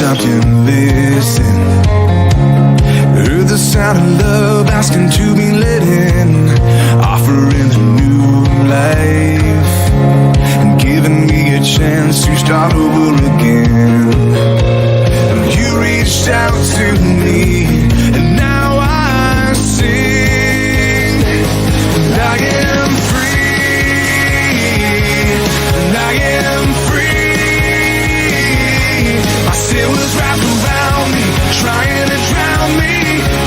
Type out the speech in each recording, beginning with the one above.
stopped and listened. Heard the sound of love asking to be let in, offering a new life and giving me a chance to start over again. And you reached out to me, and now I sing. And I am free, and I am free. My sin was wrapped around me, trying to drown me.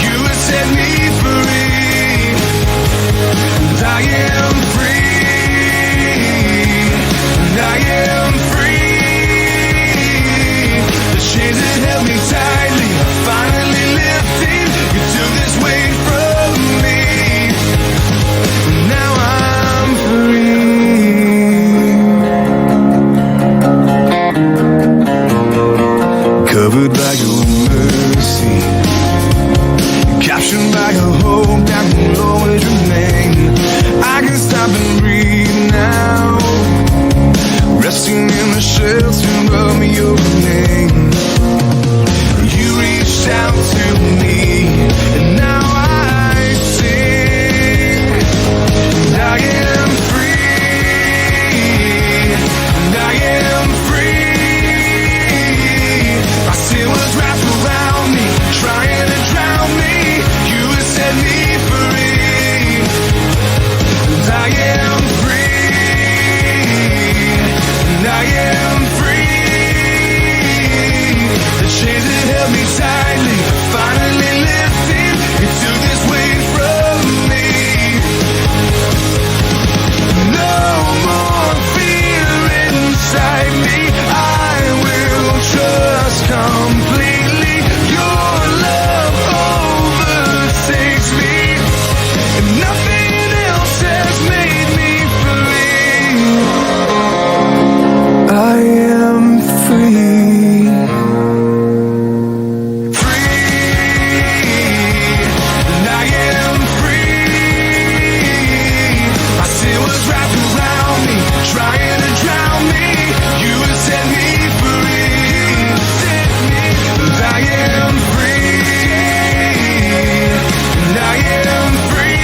You have set me free, and I am free, and I am free. The chains that held me tightly are finally lifting. You took this weight from me, and now I'm free. Covered by your mercy, captured by a hope that will always remain. I can stop and breathe now, resting in the shelter of your name. You reached out to me, and now I sing. And I am free, and I am free. My sin was wrapped around me, trying to drown me. You have set me free, and I am free, and I am free. The chains that held me tightly are finally lifting. You took this weight from me. No more fear inside me. I will trust completely. Your love overtakes me, and nothing else has made me free. I am free, and I am free. My sin was wrapped around me, trying to drown me. You have set me free, and I am free, and I am free.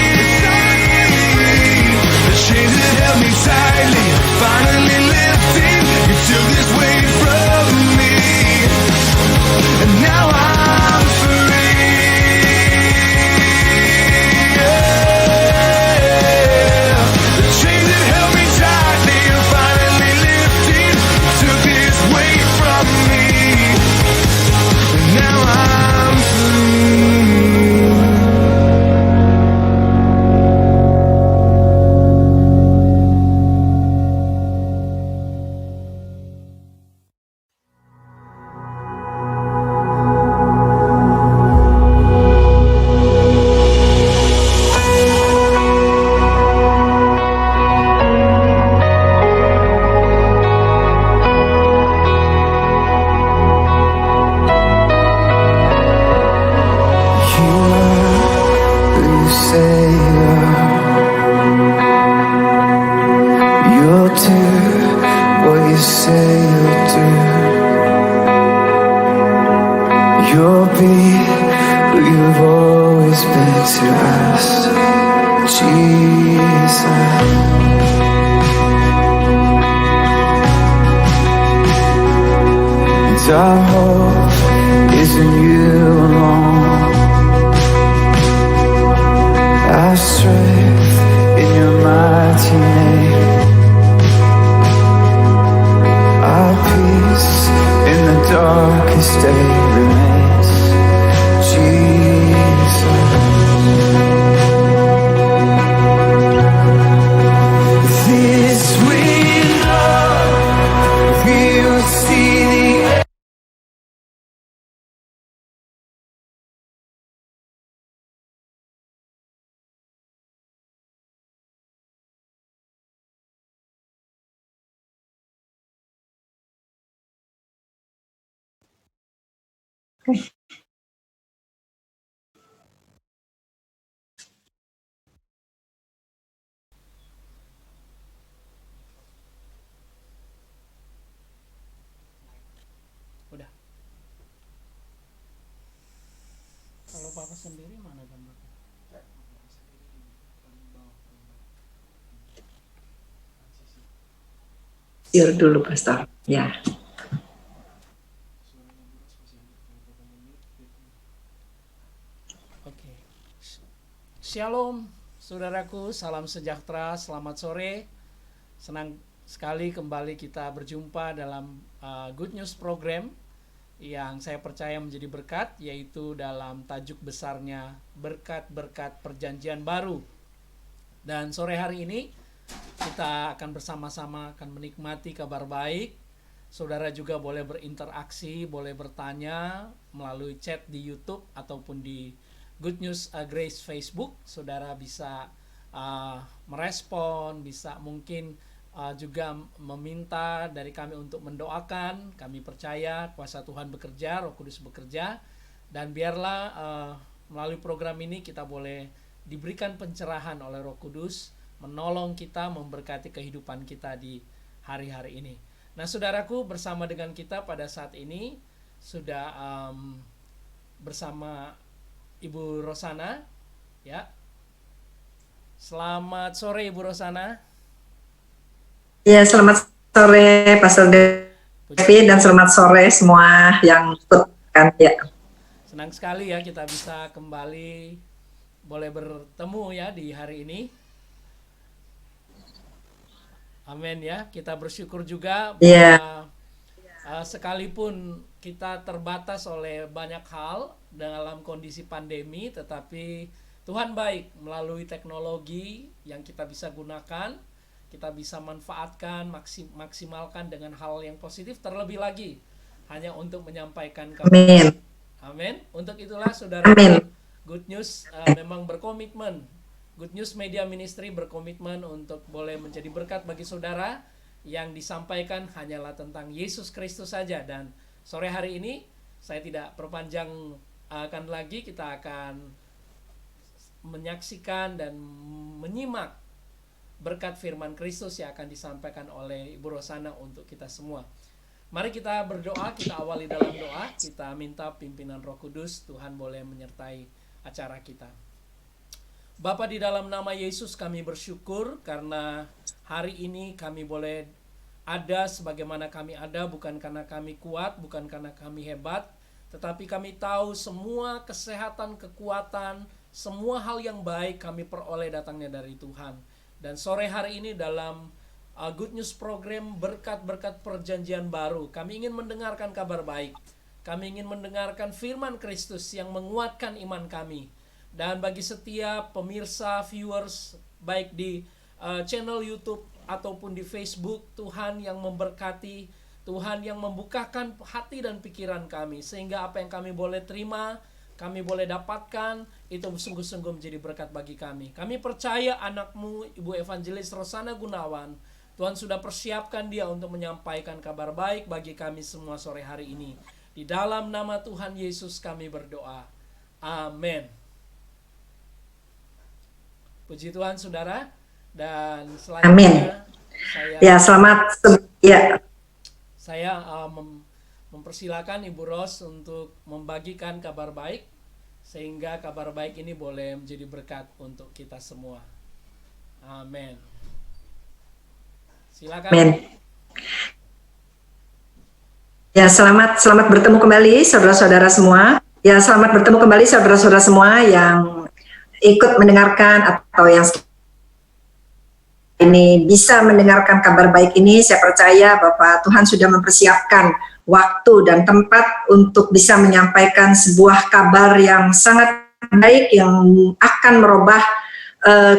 The chains that held me tightly are finally lifting. You took this weight from me, and now I'm free. Yeah. The chains that held me tightly are finally lifting. You took this weight from me, and now I'm free. You'll do what you say you'll do. You'll be who you've always been to us, Jesus. And our hope is in you alone. Our strength in your mighty name. Our peace in the darkest day remains, Jesus. This we know, we'll see the end. Udah. Bapak sendiri mana gambarnya? Share dulu, Pastor. Ya. Oke. Shalom, saudaraku. Salam sejahtera. Selamat sore. Senang sekali kembali kita berjumpa dalam Good News Program yang saya percaya menjadi berkat, yaitu dalam tajuk besarnya berkat-berkat perjanjian baru. Dan sore hari ini kita akan bersama-sama akan menikmati kabar baik. Saudara juga boleh berinteraksi, boleh bertanya melalui chat di YouTube ataupun di Good News Grace Facebook. Saudara bisa merespon, bisa mungkin juga meminta dari kami untuk mendoakan. Kami percaya kuasa Tuhan bekerja, Roh Kudus bekerja, dan biarlah melalui program ini kita boleh diberikan pencerahan oleh Roh Kudus, menolong kita, memberkati kehidupan kita di hari-hari ini. Nah, saudaraku, bersama dengan kita pada saat ini sudah bersama Ibu Rosana, ya. Selamat sore, Ibu Rosana. Ya, selamat sore Pastor Devi, dan selamat sore semua yang ikutkan, ya. Senang sekali ya kita bisa kembali boleh bertemu ya di hari ini. Amin ya. Kita bersyukur juga bahwa sekalipun kita terbatas oleh banyak hal dalam kondisi pandemi, tetapi Tuhan baik melalui teknologi yang kita bisa gunakan, kita bisa manfaatkan, maksimalkan dengan hal yang positif, terlebih lagi hanya untuk menyampaikan kabar. Amin. Amin. Untuk itulah saudara, Good News memang berkomitmen, Good News Media Ministry berkomitmen untuk boleh menjadi berkat bagi saudara. Yang disampaikan hanyalah tentang Yesus Kristus saja. Dan sore hari ini saya tidak perpanjang akan lagi, kita akan menyaksikan dan menyimak berkat firman Kristus yang akan disampaikan oleh Ibu Rosana untuk kita semua. Mari kita berdoa, kita awali dalam doa, kita minta pimpinan Roh Kudus, Tuhan boleh menyertai acara kita. Bapa, di dalam nama Yesus kami bersyukur karena hari ini kami boleh ada sebagaimana kami ada, bukan karena kami kuat, bukan karena kami hebat, tetapi kami tahu semua kesehatan, kekuatan, semua hal yang baik kami peroleh datangnya dari Tuhan. Dan sore hari ini dalam Good News Program berkat-berkat perjanjian baru, kami ingin mendengarkan kabar baik. Kami ingin mendengarkan firman Kristus yang menguatkan iman kami. Dan bagi setiap pemirsa, viewers, baik di channel YouTube ataupun di Facebook, Tuhan yang memberkati, Tuhan yang membukakan hati dan pikiran kami, sehingga apa yang kami boleh terima, kami boleh dapatkan, itu sungguh-sungguh menjadi berkat bagi kami. Kami percaya anak-Mu, Ibu Evangelis Rosana Gunawan, Tuhan sudah persiapkan dia untuk menyampaikan kabar baik bagi kami semua sore hari ini. Di dalam nama Tuhan Yesus kami berdoa. Amin. Puji Tuhan, saudara. Dan selanjutnya saya mempersilakan Ibu Ros untuk membagikan kabar baik, sehingga kabar baik ini boleh menjadi berkat untuk kita semua. Amin. Silakan. Amin. Ya, selamat bertemu kembali saudara-saudara semua. Ya, selamat bertemu kembali saudara-saudara semua yang ikut mendengarkan atau yang ini bisa mendengarkan kabar baik ini. Saya percaya bahwa Tuhan sudah mempersiapkan waktu dan tempat untuk bisa menyampaikan sebuah kabar yang sangat baik yang akan merubah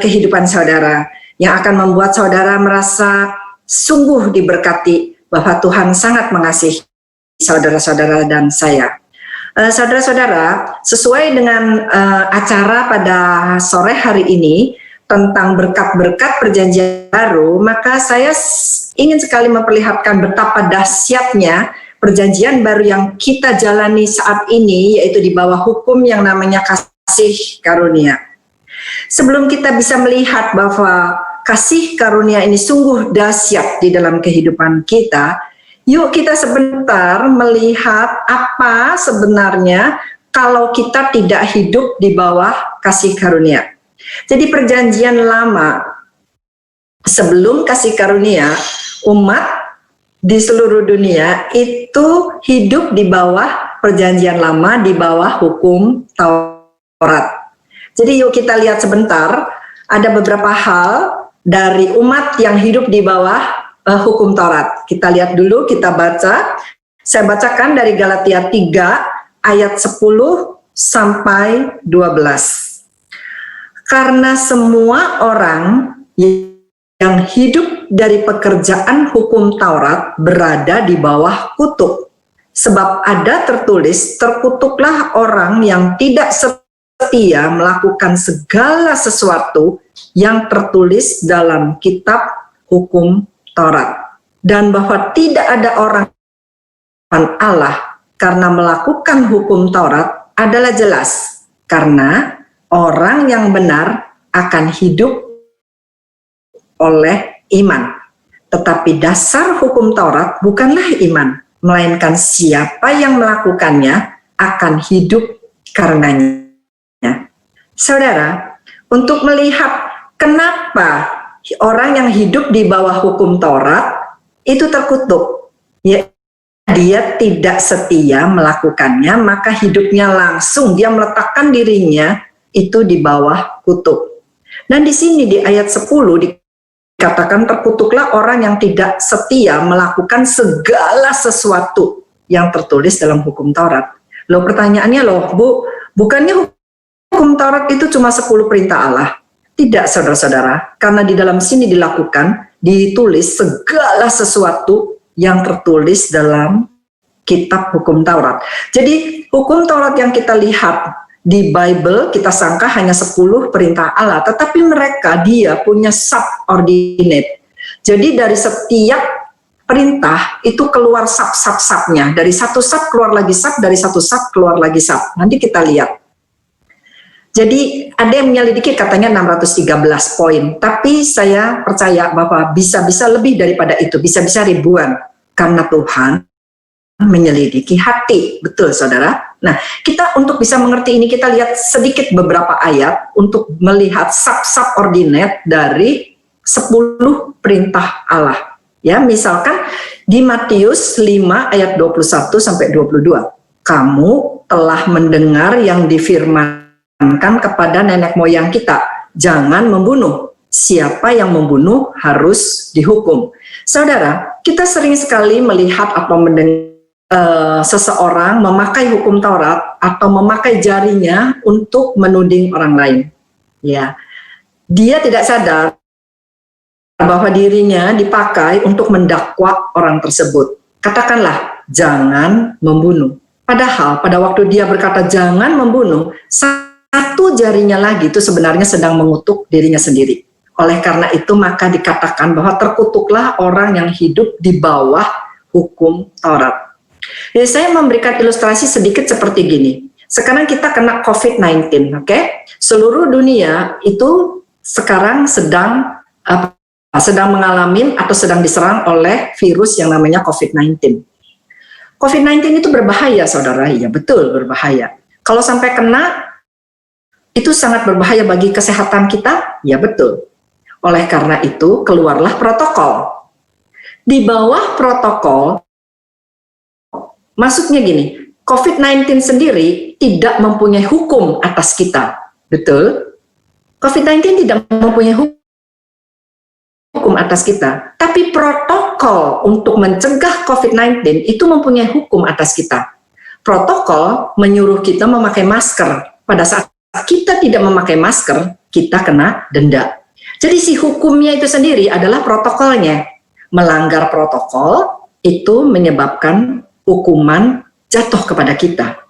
kehidupan saudara, yang akan membuat saudara merasa sungguh diberkati bahwa Tuhan sangat mengasihi saudara-saudara dan saya. Saudara-saudara, sesuai dengan acara pada sore hari ini tentang berkat-berkat perjanjian baru, maka saya ingin sekali memperlihatkan betapa dahsyatnya perjanjian baru yang kita jalani saat ini, yaitu di bawah hukum yang namanya kasih karunia. Sebelum kita bisa melihat bahwa kasih karunia ini sungguh dahsyat di dalam kehidupan kita, yuk kita sebentar melihat apa sebenarnya kalau kita tidak hidup di bawah kasih karunia. Jadi perjanjian lama sebelum kasih karunia, umat di seluruh dunia itu hidup di bawah perjanjian lama, di bawah hukum Taurat. Jadi yuk kita lihat sebentar, ada beberapa hal dari umat yang hidup di bawah hukum Taurat. Kita lihat dulu, kita baca. Saya bacakan dari Galatia 3 ayat 10 sampai 12. Karena semua orang yang hidup dari pekerjaan hukum Taurat berada di bawah kutuk. Sebab ada tertulis, terkutuklah orang yang tidak setia melakukan segala sesuatu yang tertulis dalam kitab hukum Taurat. Dan bahwa tidak ada orang Allah karena melakukan hukum Taurat adalah jelas, karena orang yang benar akan hidup oleh iman. Tetapi dasar hukum Taurat bukanlah iman, melainkan siapa yang melakukannya akan hidup karenanya. Saudara, untuk melihat kenapa orang yang hidup di bawah hukum Taurat itu terkutuk, ya, dia tidak setia melakukannya, maka hidupnya langsung dia meletakkan dirinya itu di bawah kutuk. Dan di sini di ayat 10 dikatakan terkutuklah orang yang tidak setia melakukan segala sesuatu yang tertulis dalam hukum Taurat. Loh, pertanyaannya loh, Bu, bukannya hukum Taurat itu cuma 10 perintah Allah? Tidak, saudara-saudara, karena di dalam sini ditulis segala sesuatu yang tertulis dalam kitab hukum Taurat. Jadi hukum Taurat yang kita lihat di Bible, kita sangka hanya 10 perintah Allah, tetapi dia punya subordinate. Jadi dari setiap perintah itu keluar sub-sub-subnya. Dari satu sub keluar lagi sub, dari satu sub keluar lagi sub. Nanti kita lihat. Jadi ada yang menyelidiki katanya 613 poin, tapi saya percaya bahwa bisa-bisa lebih daripada itu, bisa-bisa ribuan, karena Tuhan menyelidiki hati. Betul, saudara? Nah, kita untuk bisa mengerti ini, kita lihat sedikit beberapa ayat untuk melihat sub-subordinate dari 10 perintah Allah. Ya, misalkan di Matius 5 ayat 21 sampai 22. Kamu telah mendengar yang difirmankan kepada nenek moyang kita, jangan membunuh. Siapa yang membunuh harus dihukum. Saudara, kita sering sekali melihat atau mendengar seseorang memakai hukum Taurat atau memakai jarinya untuk menuding orang lain. Ya, dia tidak sadar bahwa dirinya dipakai untuk mendakwa orang tersebut. Katakanlah, jangan membunuh. Padahal pada waktu dia berkata jangan membunuh, satu jarinya lagi itu sebenarnya sedang mengutuk dirinya sendiri. Oleh karena itu maka dikatakan bahwa terkutuklah orang yang hidup di bawah hukum Taurat. Jadi saya memberikan ilustrasi sedikit seperti gini. Sekarang kita kena COVID-19, oke? Seluruh dunia itu sekarang sedang mengalami atau sedang diserang oleh virus yang namanya COVID-19. COVID-19 itu berbahaya, saudara. Ya, betul, berbahaya. Kalau sampai kena, itu sangat berbahaya bagi kesehatan kita. Ya, betul. Oleh karena itu, keluarlah protokol. Di bawah protokol, maksudnya gini, COVID-19 sendiri tidak mempunyai hukum atas kita. Betul? COVID-19 tidak mempunyai hukum atas kita. Tapi protokol untuk mencegah COVID-19 itu mempunyai hukum atas kita. Protokol menyuruh kita memakai masker. Pada saat kita tidak memakai masker, kita kena denda. Jadi si hukumnya itu sendiri adalah protokolnya. Melanggar protokol itu menyebabkan hukuman jatuh kepada kita.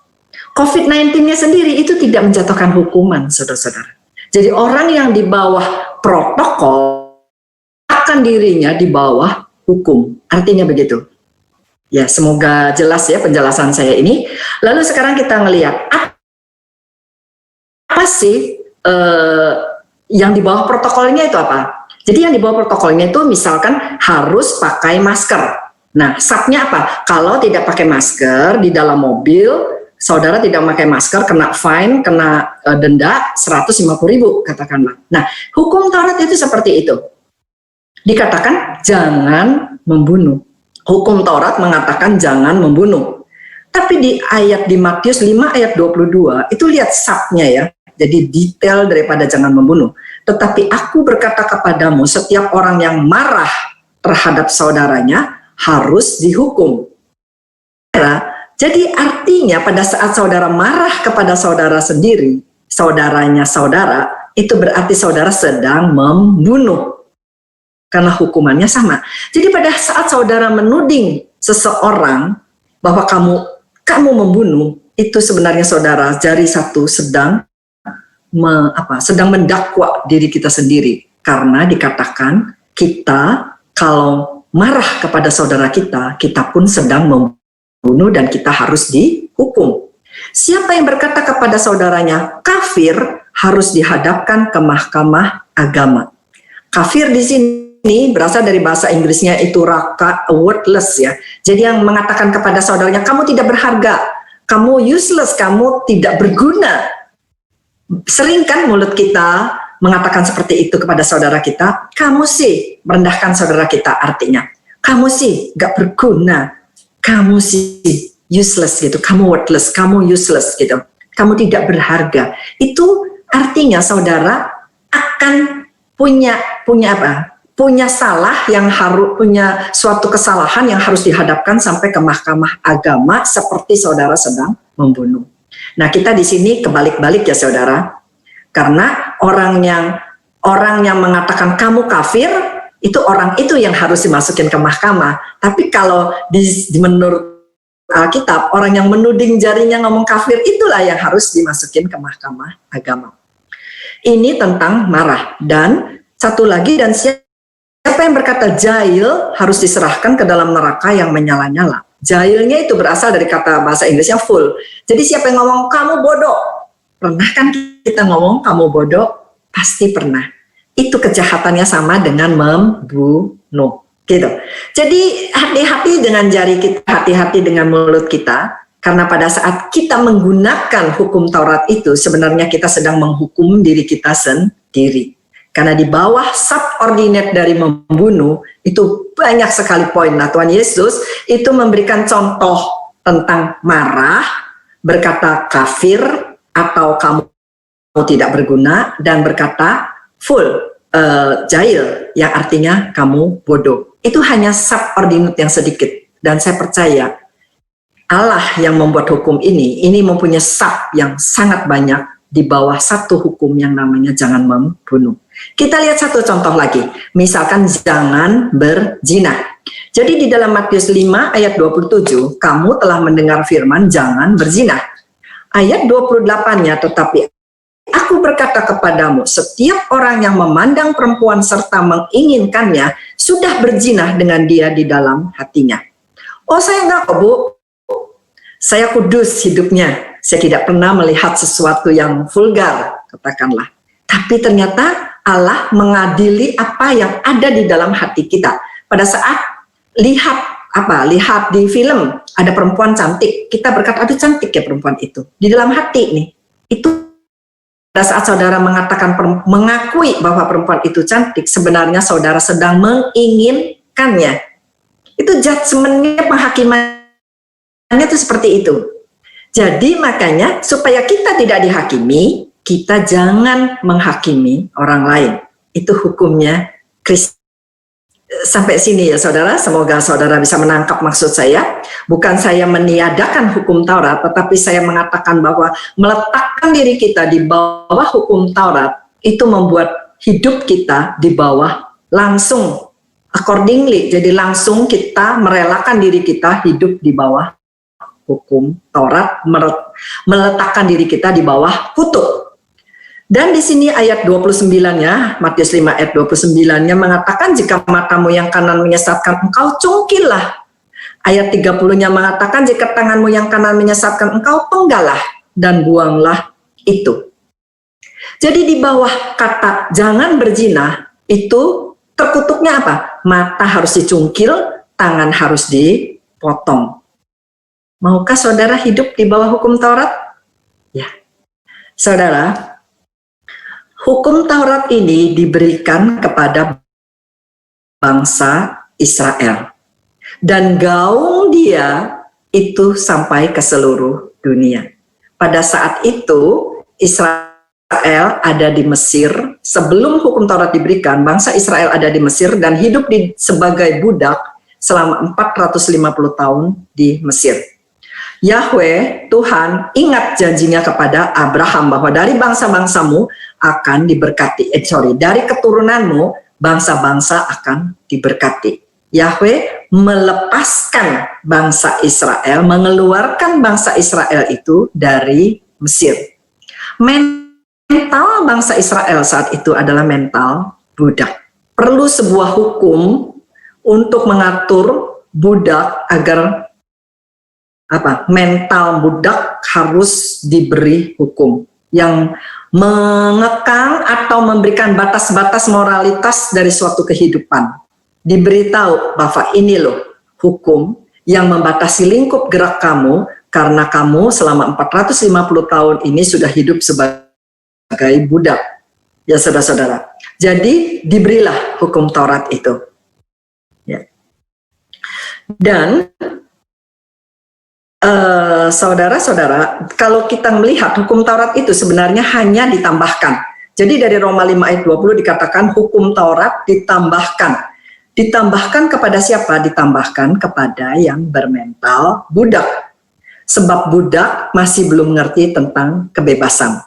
COVID-19-nya sendiri itu tidak menjatuhkan hukuman, saudara-saudara. Jadi orang yang di bawah protokol akan dirinya di bawah hukum. Artinya begitu. Ya, semoga jelas ya penjelasan saya ini. Lalu sekarang kita ngelihat apa sih yang di bawah protokolnya itu apa? Jadi yang di bawah protokolnya itu misalkan harus pakai masker. Nah, subnya apa? Kalau tidak pakai masker di dalam mobil, saudara tidak memakai masker, kena fine, kena denda 150.000 katakanlah. Nah, hukum Taurat itu seperti itu. Dikatakan jangan membunuh. Hukum Taurat mengatakan jangan membunuh. Tapi di Matius 5 ayat 22 itu lihat subnya ya. Jadi detail daripada jangan membunuh. Tetapi aku berkata kepadamu, setiap orang yang marah terhadap saudaranya harus dihukum. Jadi artinya pada saat saudara marah kepada saudara sendiri, saudaranya saudara, itu berarti saudara sedang membunuh. Karena hukumannya sama. Jadi pada saat saudara menuding seseorang bahwa kamu membunuh, itu sebenarnya saudara jari satu sedang mendakwa diri kita sendiri. Karena dikatakan kita kalau marah kepada saudara kita pun sedang membunuh dan kita harus dihukum. Siapa yang berkata kepada saudaranya kafir harus dihadapkan ke mahkamah agama. Kafir di sini berasal dari bahasa Inggrisnya itu raka, worthless ya. Jadi yang mengatakan kepada saudaranya kamu tidak berharga, kamu useless, kamu tidak berguna. Sering kan mulut kita mengatakan seperti itu kepada saudara kita, kamu sih merendahkan saudara kita, artinya kamu sih gak berguna, kamu sih useless gitu, kamu worthless, kamu useless gitu, kamu tidak berharga. Itu artinya saudara akan punya salah yang harus punya suatu kesalahan yang harus dihadapkan sampai ke mahkamah agama seperti saudara sedang membunuh. Nah, kita di sini kebalik-balik ya saudara. Karena orang yang mengatakan kamu kafir, itu orang itu yang harus dimasukin ke mahkamah. Tapi kalau menurut Alkitab, orang yang menuding jarinya ngomong kafir itulah yang harus dimasukin ke mahkamah agama. Ini tentang marah. Dan satu lagi, dan siapa yang berkata jahil harus diserahkan ke dalam neraka yang menyala-nyala. Jahilnya itu berasal dari kata bahasa Inggrisnya fool. Jadi siapa yang ngomong kamu bodoh, pernah kan kita ngomong kamu bodoh? Pasti pernah. Itu kejahatannya sama dengan membunuh. Gitu. Jadi hati-hati dengan jari kita, hati-hati dengan mulut kita. Karena pada saat kita menggunakan hukum Taurat itu, sebenarnya kita sedang menghukum diri kita sendiri. Karena di bawah subordinate dari membunuh, itu banyak sekali poin. Nah, Tuhan Yesus itu memberikan contoh tentang marah, berkata kafir, atau kamu tidak berguna, dan berkata full, jahil, yang artinya kamu bodoh. Itu hanya subordinate yang sedikit. Dan saya percaya, Allah yang membuat hukum ini mempunyai sub yang sangat banyak di bawah satu hukum yang namanya jangan membunuh. Kita lihat satu contoh lagi, misalkan jangan berzina. Jadi di dalam Matius 5 ayat 27, kamu telah mendengar firman jangan berzina. Ayat 28-nya, tetapi aku berkata kepadamu, setiap orang yang memandang perempuan serta menginginkannya, sudah berzina dengan dia di dalam hatinya. Oh saya enggak kok Bu, saya kudus hidupnya, saya tidak pernah melihat sesuatu yang vulgar, katakanlah. Tapi ternyata Allah mengadili apa yang ada di dalam hati kita. Pada saat lihat di film ada perempuan cantik, kita berkata aduh cantik ya perempuan itu. Di dalam hati nih, itu pada saat saudara mengakui bahwa perempuan itu cantik, sebenarnya saudara sedang menginginkannya. Itu judgement-nya, penghakimannya itu seperti itu. Jadi makanya supaya kita tidak dihakimi, kita jangan menghakimi orang lain. Itu hukumnya Kristus. Sampai sini ya saudara, semoga saudara bisa menangkap maksud saya. Bukan saya meniadakan hukum Taurat, tetapi saya mengatakan bahwa meletakkan diri kita di bawah hukum Taurat, itu membuat hidup kita di bawah langsung, accordingly. Jadi langsung kita merelakan diri kita hidup di bawah hukum Taurat, meletakkan diri kita di bawah kutuk. Dan di sini ayat 29-nya, Matius 5 ayat 29-nya mengatakan jika matamu yang kanan menyesatkan engkau, cungkillah. Ayat 30-nya mengatakan jika tanganmu yang kanan menyesatkan engkau, penggalah dan buanglah itu. Jadi di bawah kata jangan berzina, itu terkutuknya apa? Mata harus dicungkil, tangan harus dipotong. Maukah saudara hidup di bawah hukum Taurat? Ya. Saudara, hukum Taurat ini diberikan kepada bangsa Israel. Dan gaung dia itu sampai ke seluruh dunia. Pada saat itu, Israel ada di Mesir. Sebelum hukum Taurat diberikan, bangsa Israel ada di Mesir dan hidup sebagai budak selama 450 tahun di Mesir. Yahweh, Tuhan, ingat janjinya kepada Abraham bahwa dari bangsa-bangsamu akan diberkati. Dari keturunanmu, bangsa-bangsa akan diberkati. Yahweh melepaskan bangsa Israel, mengeluarkan bangsa Israel itu dari Mesir. Mental bangsa Israel saat itu adalah mental budak. Perlu sebuah hukum untuk mengatur budak agar mental budak harus diberi hukum yang mengekang atau memberikan batas-batas moralitas dari suatu kehidupan. Diberitahu bahwa ini loh hukum yang membatasi lingkup gerak kamu karena kamu selama 450 tahun ini sudah hidup sebagai budak. Ya saudara-saudara. Jadi diberilah hukum Taurat itu. Ya. Dan saudara-saudara, kalau kita melihat hukum Taurat itu sebenarnya hanya ditambahkan. Jadi dari Roma 5 ayat 20 dikatakan hukum Taurat ditambahkan. Ditambahkan kepada siapa? Ditambahkan kepada yang bermental budak. Sebab budak masih belum mengerti tentang kebebasan.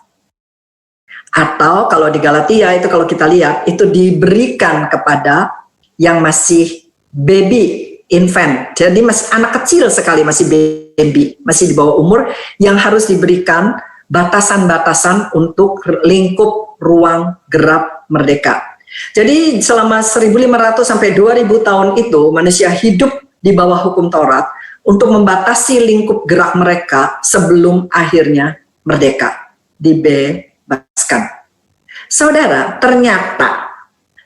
Atau kalau di Galatia itu kalau kita lihat, itu diberikan kepada yang masih baby, infant. Jadi masih anak kecil sekali, masih baby, masih di bawah umur, yang harus diberikan batasan-batasan untuk lingkup ruang gerak merdeka. Jadi selama 1500 sampai 2000 tahun itu manusia hidup di bawah hukum Taurat untuk membatasi lingkup gerak mereka sebelum akhirnya merdeka, dibebaskan. Saudara, ternyata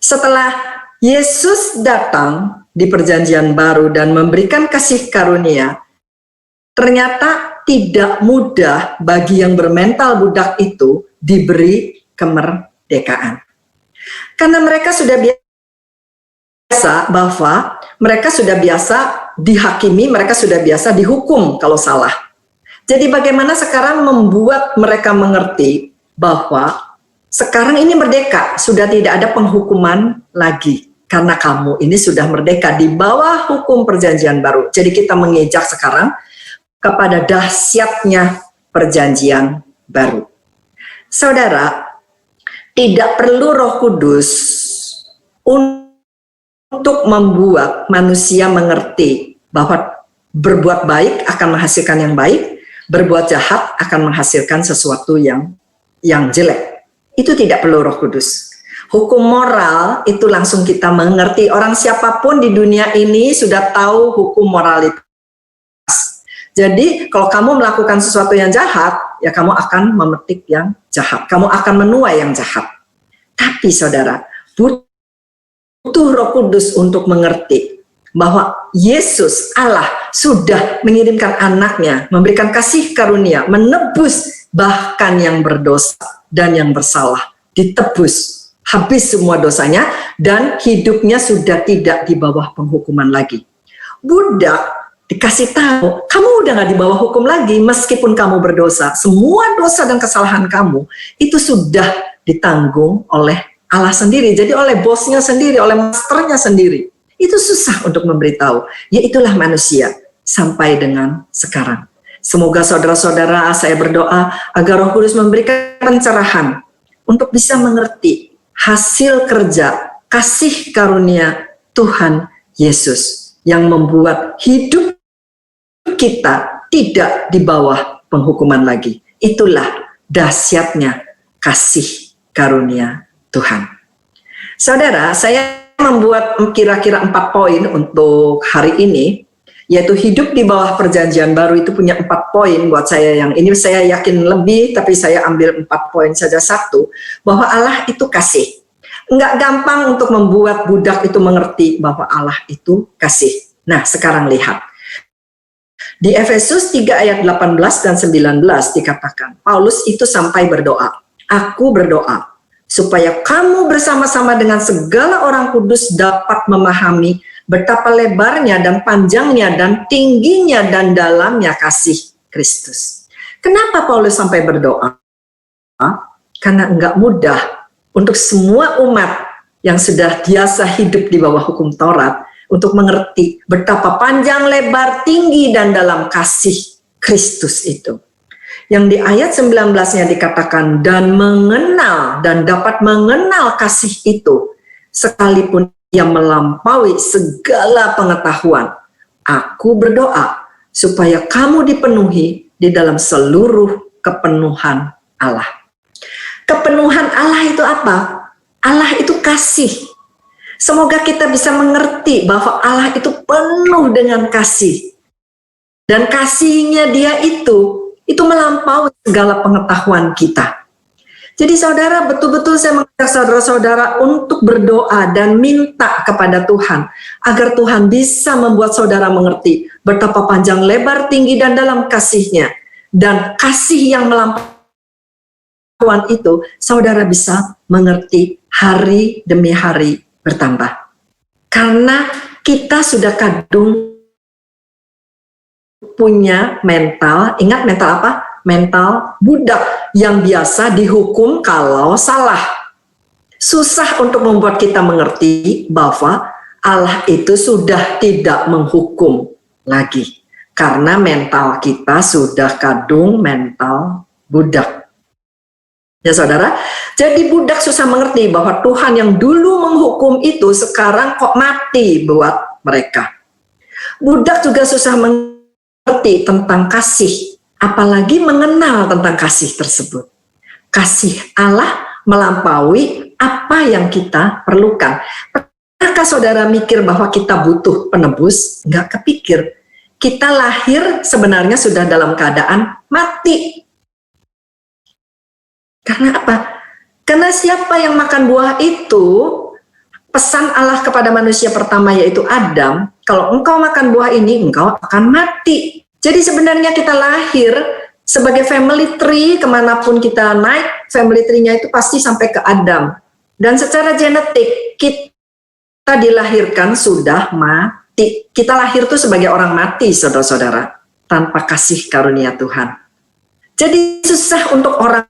setelah Yesus datang di Perjanjian Baru dan memberikan kasih karunia, ternyata tidak mudah bagi yang bermental budak itu diberi kemerdekaan. Karena mereka sudah biasa bahwa mereka sudah biasa dihakimi, mereka sudah biasa dihukum kalau salah. Jadi bagaimana sekarang membuat mereka mengerti bahwa sekarang ini merdeka, sudah tidak ada penghukuman lagi. Karena kamu ini sudah merdeka di bawah hukum Perjanjian Baru. Jadi kita mengejak sekarang kepada dahsyatnya Perjanjian Baru. Saudara, tidak perlu Roh Kudus untuk membuat manusia mengerti bahwa berbuat baik akan menghasilkan yang baik, berbuat jahat akan menghasilkan sesuatu yang jelek. Itu tidak perlu Roh Kudus. Hukum moral itu langsung kita mengerti. Orang siapapun di dunia ini sudah tahu hukum moralitas. Jadi kalau kamu melakukan sesuatu yang jahat, ya kamu akan memetik yang jahat. Kamu akan menuai yang jahat. Tapi saudara, butuh Roh Kudus untuk mengerti bahwa Yesus Allah sudah mengirimkan anaknya, memberikan kasih karunia, menebus bahkan yang berdosa dan yang bersalah. Ditebus, habis semua dosanya, dan hidupnya sudah tidak di bawah penghukuman lagi. Budak dikasih tahu, kamu udah gak di bawah hukum lagi meskipun kamu berdosa. Semua dosa dan kesalahan kamu itu sudah ditanggung oleh Allah sendiri. Jadi oleh bosnya sendiri, oleh masternya sendiri. Itu susah untuk memberitahu. Ya itulah manusia sampai dengan sekarang. Semoga saudara-saudara, saya berdoa agar Roh Kudus memberikan pencerahan untuk bisa mengerti hasil kerja kasih karunia Tuhan Yesus yang membuat hidup kita tidak di bawah penghukuman lagi. Itulah dahsyatnya kasih karunia Tuhan. Saudara, saya membuat kira-kira 4 poin untuk hari ini, yaitu hidup di bawah Perjanjian Baru itu punya 4 poin buat saya. Yang ini saya yakin lebih, tapi saya ambil 4 poin saja. Satu, bahwa Allah itu kasih. Enggak gampang untuk membuat budak itu mengerti bahwa Allah itu kasih. Nah, sekarang lihat. Di Efesus 3 ayat 18 dan 19 dikatakan, Paulus itu sampai berdoa, "Aku berdoa supaya kamu bersama-sama dengan segala orang kudus dapat memahami betapa lebarnya dan panjangnya dan tingginya dan dalamnya kasih Kristus." Kenapa Paulus sampai berdoa? Karena enggak mudah untuk semua umat yang sudah biasa hidup di bawah hukum Taurat untuk mengerti betapa panjang, lebar, tinggi, dan dalam kasih Kristus itu. Yang di ayat 19-nya dikatakan, dan mengenal, dan dapat mengenal kasih itu, sekalipun ia melampaui segala pengetahuan. Aku berdoa supaya kamu dipenuhi di dalam seluruh kepenuhan Allah. Kepenuhan Allah itu apa? Allah itu kasih. Semoga kita bisa mengerti bahwa Allah itu penuh dengan kasih. Dan kasihnya dia itu melampaui segala pengetahuan kita. Jadi saudara, betul-betul saya mengajak saudara-saudara untuk berdoa dan minta kepada Tuhan, agar Tuhan bisa membuat saudara mengerti betapa panjang, lebar, tinggi, dan dalam kasihnya. Dan kasih yang melampaui itu, saudara bisa mengerti hari demi hari bertambah. Karena kita sudah kadung punya mental, ingat mental apa? Mental budak yang biasa dihukum kalau salah. Susah untuk membuat kita mengerti bahwa Allah itu sudah tidak menghukum lagi. Karena mental kita sudah kadung mental budak. Ya saudara, jadi budak susah mengerti bahwa Tuhan yang dulu menghukum itu sekarang kok mati buat mereka. Budak juga susah mengerti tentang kasih, apalagi mengenal tentang kasih tersebut. Kasih Allah melampaui apa yang kita perlukan. Pernahkah saudara mikir bahwa kita butuh penebus? Nggak kepikir. Kita lahir sebenarnya sudah dalam keadaan mati. Karena apa? Karena siapa yang makan buah itu, pesan Allah kepada manusia pertama yaitu Adam, kalau engkau makan buah ini, engkau akan mati. Jadi sebenarnya kita lahir sebagai family tree, kemanapun kita naik, family tree-nya itu pasti sampai ke Adam. Dan secara genetik, kita dilahirkan sudah mati. Kita lahir tuh sebagai orang mati, saudara-saudara, tanpa kasih karunia Tuhan. Jadi susah untuk orang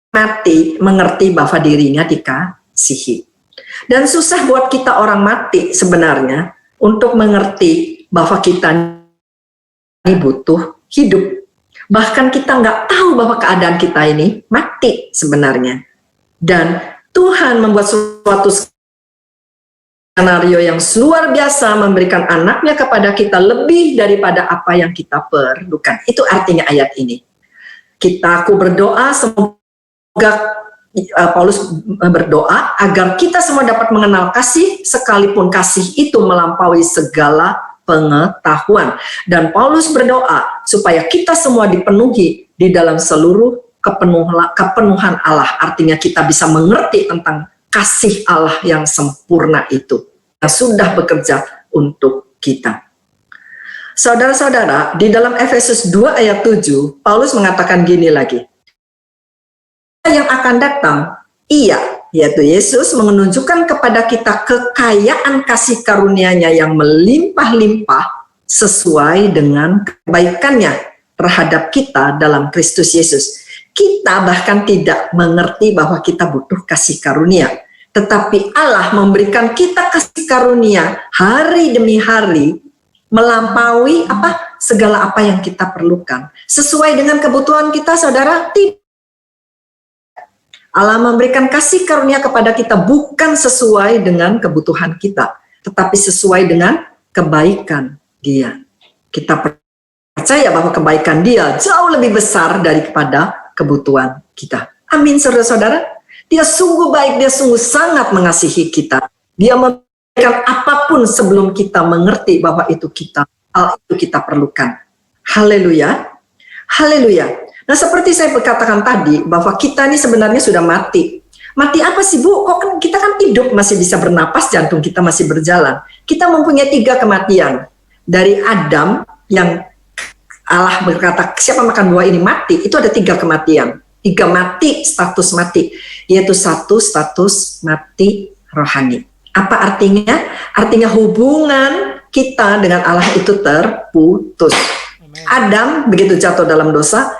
mati mengerti bahwa dirinya dikasihi. Dan susah buat kita orang mati sebenarnya untuk mengerti bahwa kita ini butuh hidup. Bahkan kita nggak tahu bahwa keadaan kita ini mati sebenarnya. Dan Tuhan membuat suatu skenario yang luar biasa, memberikan anaknya kepada kita lebih daripada apa yang kita perlukan. Itu artinya ayat ini. Aku berdoa semoga Paulus berdoa agar kita semua dapat mengenal kasih, sekalipun kasih itu melampaui segala pengetahuan. Dan Paulus berdoa supaya kita semua dipenuhi di dalam seluruh kepenuhan Allah. Artinya kita bisa mengerti tentang kasih Allah yang sempurna itu, yang sudah bekerja untuk kita. Saudara-saudara, di dalam Efesus 2 ayat 7, Paulus mengatakan gini lagi. Yang akan datang, ia, yaitu Yesus, menunjukkan kepada kita kekayaan kasih karunia-Nya yang melimpah-limpah sesuai dengan kebaikannya terhadap kita dalam Kristus Yesus. Kita bahkan tidak mengerti bahwa kita butuh kasih karunia, tetapi Allah memberikan kita kasih karunia hari demi hari, melampaui segala apa yang kita perlukan. Sesuai dengan kebutuhan kita, saudara, Allah memberikan kasih karunia kepada kita bukan sesuai dengan kebutuhan kita, tetapi sesuai dengan kebaikan Dia. Kita percaya bahwa kebaikan Dia jauh lebih besar daripada kebutuhan kita. Amin, saudara-saudara. Dia sungguh baik, Dia sungguh sangat mengasihi kita. Dia memberikan apapun sebelum kita mengerti bahwa itu kita perlukan. Haleluya. Haleluya. Nah, seperti saya katakan tadi, bahwa kita ini sebenarnya sudah mati. Mati apa sih, Bu? Kok kita kan hidup, masih bisa bernapas, jantung kita masih berjalan. Kita mempunyai 3 kematian. Dari Adam yang Allah berkata siapa makan buah ini mati, itu ada 3 kematian. 3 mati, status mati, yaitu 1 status mati rohani. Apa artinya? Artinya hubungan kita dengan Allah itu terputus. Adam begitu jatuh dalam dosa,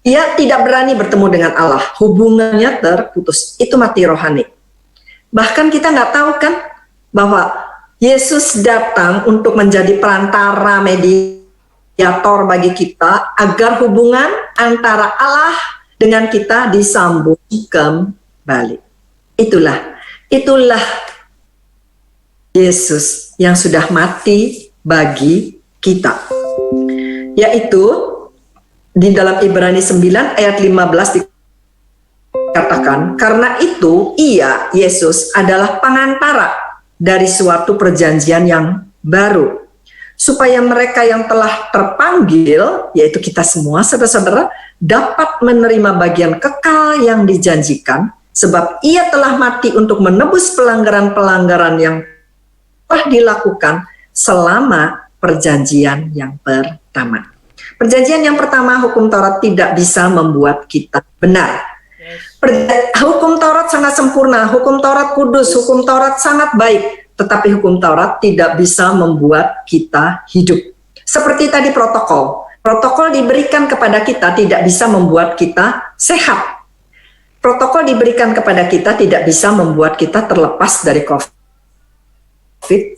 ia tidak berani bertemu dengan Allah. Hubungannya terputus. Itu mati rohani. Bahkan kita nggak tahu kan bahwa Yesus datang untuk menjadi perantara mediator bagi kita agar hubungan antara Allah dengan kita disambung kembali. Itulah Yesus yang sudah mati bagi kita. Yaitu di dalam Ibrani 9 ayat 15 dikatakan, karena itu ia, Yesus, adalah pengantara dari suatu perjanjian yang baru, supaya mereka yang telah terpanggil, yaitu kita semua, saudara-saudara, dapat menerima bagian kekal yang dijanjikan, sebab ia telah mati untuk menebus pelanggaran-pelanggaran yang telah dilakukan selama perjanjian yang pertama. Perjanjian yang pertama, hukum Taurat tidak bisa membuat kita benar. Hukum Taurat sangat sempurna, hukum Taurat kudus, hukum Taurat sangat baik, tetapi hukum Taurat tidak bisa membuat kita hidup. Seperti tadi protokol diberikan kepada kita tidak bisa membuat kita sehat. Protokol diberikan kepada kita tidak bisa membuat kita terlepas dari COVID-19,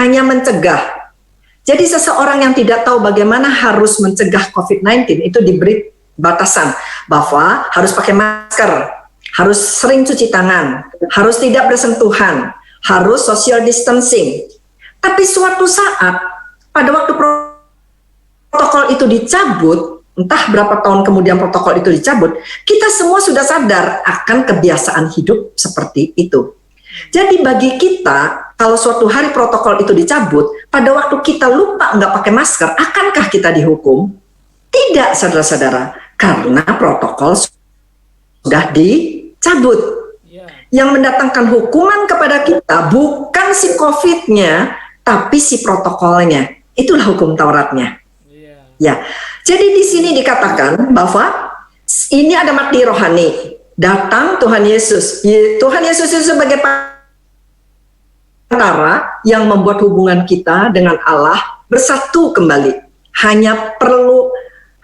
hanya mencegah. Jadi seseorang yang tidak tahu bagaimana harus mencegah COVID-19 itu diberi batasan bahwa harus pakai masker, harus sering cuci tangan, harus tidak bersentuhan, harus social distancing. Tapi suatu saat pada waktu protokol itu dicabut, entah berapa tahun kemudian protokol itu dicabut, kita semua sudah sadar akan kebiasaan hidup seperti itu. Jadi bagi kita, kalau suatu hari protokol itu dicabut, pada waktu kita lupa nggak pakai masker, akankah kita dihukum? Tidak, saudara-saudara, karena protokol sudah dicabut. Yang mendatangkan hukuman kepada kita bukan si COVID-nya, tapi si protokolnya. Itulah hukum Tauratnya. Ya, jadi di sini dikatakan bahwa ini ada mati rohani. Datang Tuhan Yesus. Tuhan Yesus itu sebagai perantara yang membuat hubungan kita dengan Allah bersatu kembali.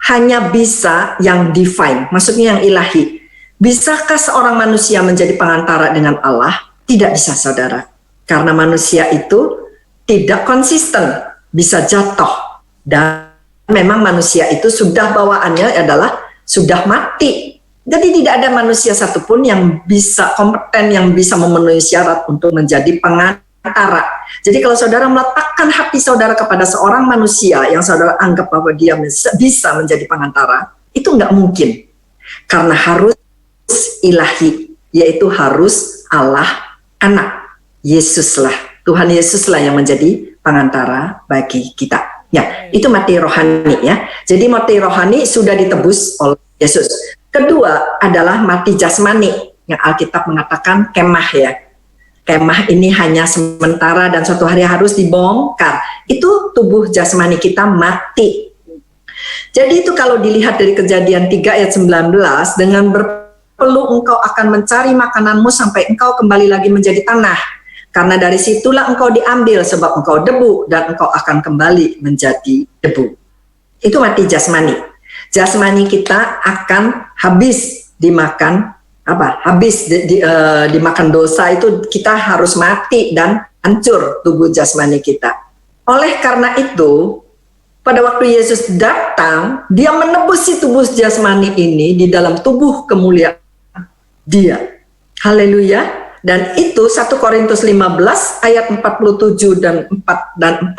Hanya bisa yang divine, maksudnya yang ilahi. Bisakah seorang manusia menjadi pengantara dengan Allah? Tidak bisa, saudara. Karena manusia itu tidak konsisten, bisa jatuh. Dan memang manusia itu sudah bawaannya adalah sudah mati. Jadi tidak ada manusia satupun yang bisa kompeten, yang bisa memenuhi syarat untuk menjadi pengantara. Jadi kalau saudara meletakkan hati saudara kepada seorang manusia yang saudara anggap bahwa dia bisa menjadi pengantara, itu nggak mungkin. Karena harus ilahi, yaitu harus Allah anak. Yesuslah, Tuhan Yesuslah yang menjadi pengantara bagi kita. Ya, itu mati rohani ya. Jadi mati rohani sudah ditebus oleh Yesus. Kedua adalah mati jasmani, yang Alkitab mengatakan kemah ya. Kemah ini hanya sementara dan suatu hari harus dibongkar. Itu tubuh jasmani kita mati. Jadi itu kalau dilihat dari Kejadian 3 ayat 19, dengan berpeluh engkau akan mencari makananmu sampai engkau kembali lagi menjadi tanah. Karena dari situlah engkau diambil sebab engkau debu dan engkau akan kembali menjadi debu. Itu mati jasmani. Jasmani kita akan habis dimakan dimakan dosa, itu kita harus mati dan hancur tubuh jasmani kita. Oleh karena itu, pada waktu Yesus datang, dia menebus si tubuh jasmani ini di dalam tubuh kemuliaan dia. Haleluya. Dan itu 1 Korintus 15 ayat 47 dan 40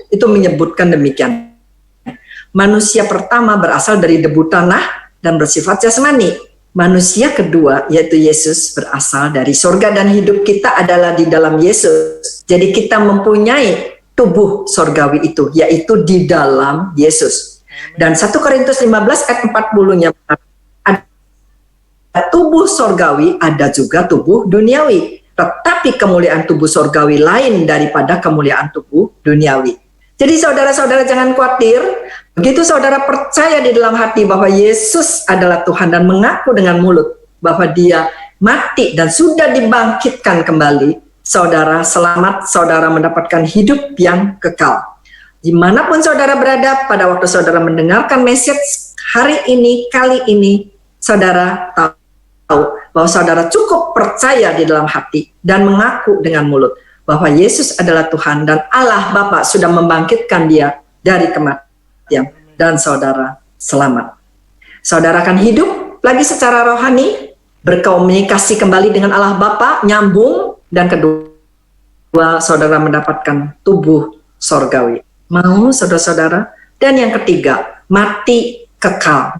itu menyebutkan demikian. Manusia pertama berasal dari debu tanah dan bersifat jasmani. Manusia kedua, yaitu Yesus, berasal dari surga dan hidup kita adalah di dalam Yesus. Jadi kita mempunyai tubuh surgawi itu, yaitu di dalam Yesus. Dan 1 Korintus 15 ayat 40-nya ada tubuh surgawi, ada juga tubuh duniawi. Tetapi kemuliaan tubuh surgawi lain daripada kemuliaan tubuh duniawi. Jadi saudara-saudara jangan khawatir, Begitu saudara percaya di dalam hati bahwa Yesus adalah Tuhan dan mengaku dengan mulut bahwa dia mati dan sudah dibangkitkan kembali, saudara selamat, saudara mendapatkan hidup yang kekal. Dimanapun saudara berada, pada waktu saudara mendengarkan message hari ini, kali ini, saudara tahu bahwa saudara cukup percaya di dalam hati dan mengaku dengan mulut bahwa Yesus adalah Tuhan dan Allah Bapa sudah membangkitkan dia dari kematian dan saudara selamat. Saudara akan hidup lagi secara rohani, berkomunikasi kembali dengan Allah Bapa, nyambung, dan kedua saudara mendapatkan tubuh sorgawi. Mau saudara-saudara? Dan yang ketiga, mati kekal.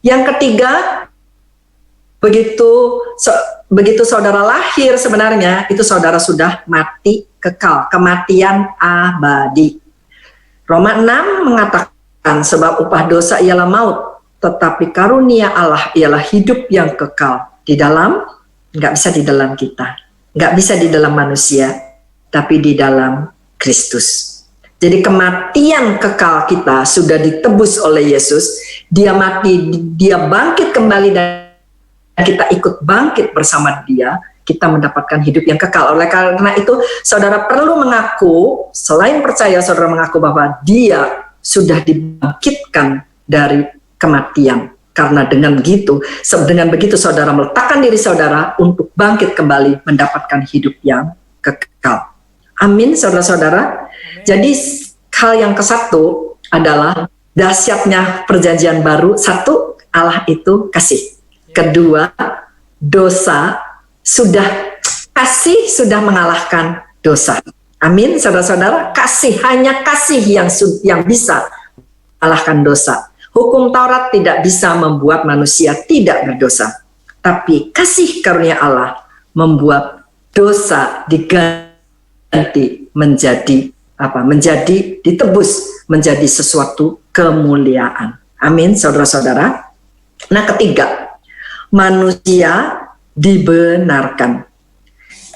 Yang ketiga, begitu saudara lahir sebenarnya, itu saudara sudah mati kekal, kematian abadi. Roma 6 mengatakan, sebab upah dosa ialah maut, tetapi karunia Allah ialah hidup yang kekal. Di dalam, nggak bisa di dalam kita, nggak bisa di dalam manusia, tapi di dalam Kristus. Jadi kematian kekal kita sudah ditebus oleh Yesus. Dia mati, dia bangkit kembali dan kita ikut bangkit bersama dia. Kita mendapatkan hidup yang kekal. Oleh karena itu, saudara perlu mengaku, selain percaya, saudara mengaku bahwa dia sudah dibangkitkan dari kematian. Karena dengan begitu saudara meletakkan diri saudara untuk bangkit kembali mendapatkan hidup yang kekal. Amin, saudara-saudara. Jadi hal yang kesatu adalah dahsyatnya perjanjian baru. Satu, Allah itu kasih. Kedua, kasih sudah mengalahkan dosa. Amin, saudara-saudara. Hanya kasih yang bisa mengalahkan dosa. Hukum Taurat tidak bisa membuat manusia tidak berdosa. Tapi kasih karunia Allah membuat dosa diganti menjadi ditebus menjadi sesuatu kemuliaan. Amin, saudara-saudara. Nah, ketiga, manusia dibenarkan.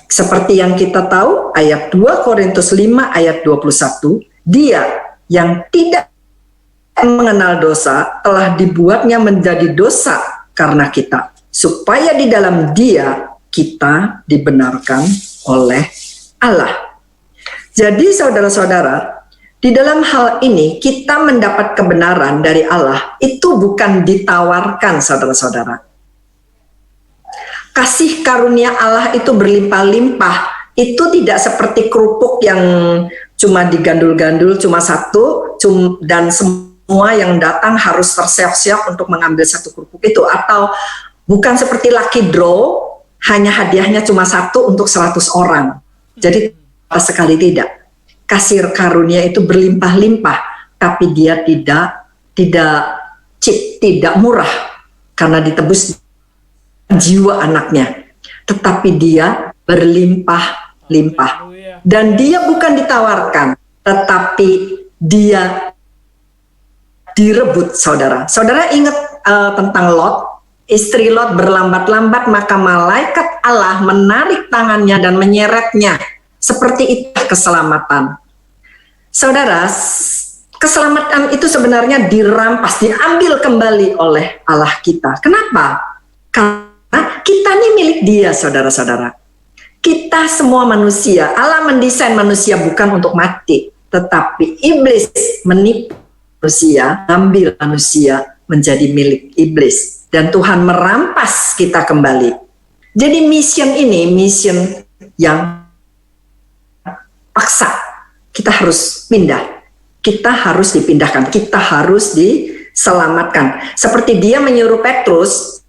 Seperti yang kita tahu, ayat 2 Korintus 5 ayat 21, dia yang tidak mengenal dosa telah dibuatnya menjadi dosa karena kita, supaya di dalam dia kita dibenarkan oleh Allah. Jadi saudara-saudara, di dalam hal ini kita mendapat kebenaran dari Allah itu bukan ditawarkan, saudara-saudara. Kasih karunia Allah itu berlimpah-limpah. Itu tidak seperti kerupuk yang cuma digandul-gandul, cuma satu, dan semua yang datang harus terseok-seok untuk mengambil satu kerupuk itu. Atau bukan seperti lucky draw, hanya hadiahnya cuma satu untuk 100 orang. Jadi sekali tidak. Kasih karunia itu berlimpah-limpah, tapi dia tidak cheap, tidak murah karena ditebus jiwa anaknya. Tetapi dia berlimpah-limpah. Dan dia bukan ditawarkan, tetapi dia direbut, saudara. Saudara ingat tentang Lot? Istri Lot berlambat-lambat, maka malaikat Allah menarik tangannya dan menyeretnya. Seperti itu keselamatan. Saudara, keselamatan itu sebenarnya dirampas, diambil kembali oleh Allah kita. Kenapa? Karena kita ini milik dia, saudara-saudara. Kita semua manusia, Allah mendesain manusia bukan untuk mati, tetapi iblis menipu manusia, ambil manusia menjadi milik iblis. Dan Tuhan merampas kita kembali. Jadi mission ini, mission yang paksa, kita harus pindah, kita harus dipindahkan, kita harus diselamatkan. Seperti dia menyuruh Petrus,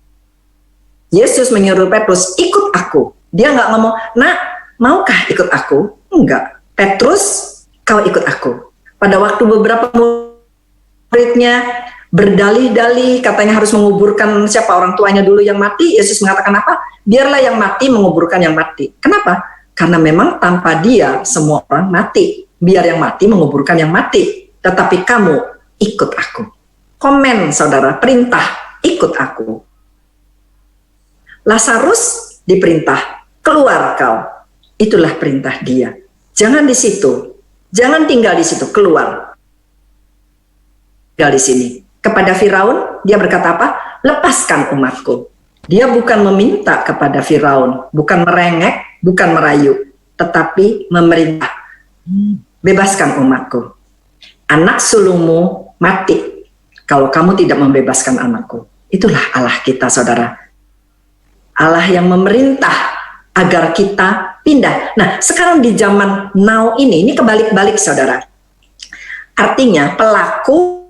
Yesus menyuruh Petrus, ikut aku. Dia nggak ngomong, nak, maukah ikut aku? Enggak. Petrus, kau ikut aku. Pada waktu beberapa muridnya berdalih-dalih, katanya harus menguburkan siapa orang tuanya dulu yang mati, Yesus mengatakan apa? Biarlah yang mati menguburkan yang mati. Kenapa? Karena memang tanpa dia semua orang mati. Biar yang mati menguburkan yang mati. Tetapi kamu ikut aku. Komen, saudara, perintah, ikut aku. Lazarus diperintah, keluar kau. Itulah perintah dia. Jangan di situ. Jangan tinggal di situ, keluar. tinggal di sini. Kepada Firaun, dia berkata apa? Lepaskan umatku. Dia bukan meminta kepada Firaun, bukan merengek, bukan merayu, tetapi memerintah. Bebaskan umatku. Anak sulungmu mati kalau kamu tidak membebaskan anakku. Itulah Allah kita, saudara. Allah yang memerintah agar kita pindah. Nah, sekarang di zaman now ini kebalik-balik, saudara. Artinya pelaku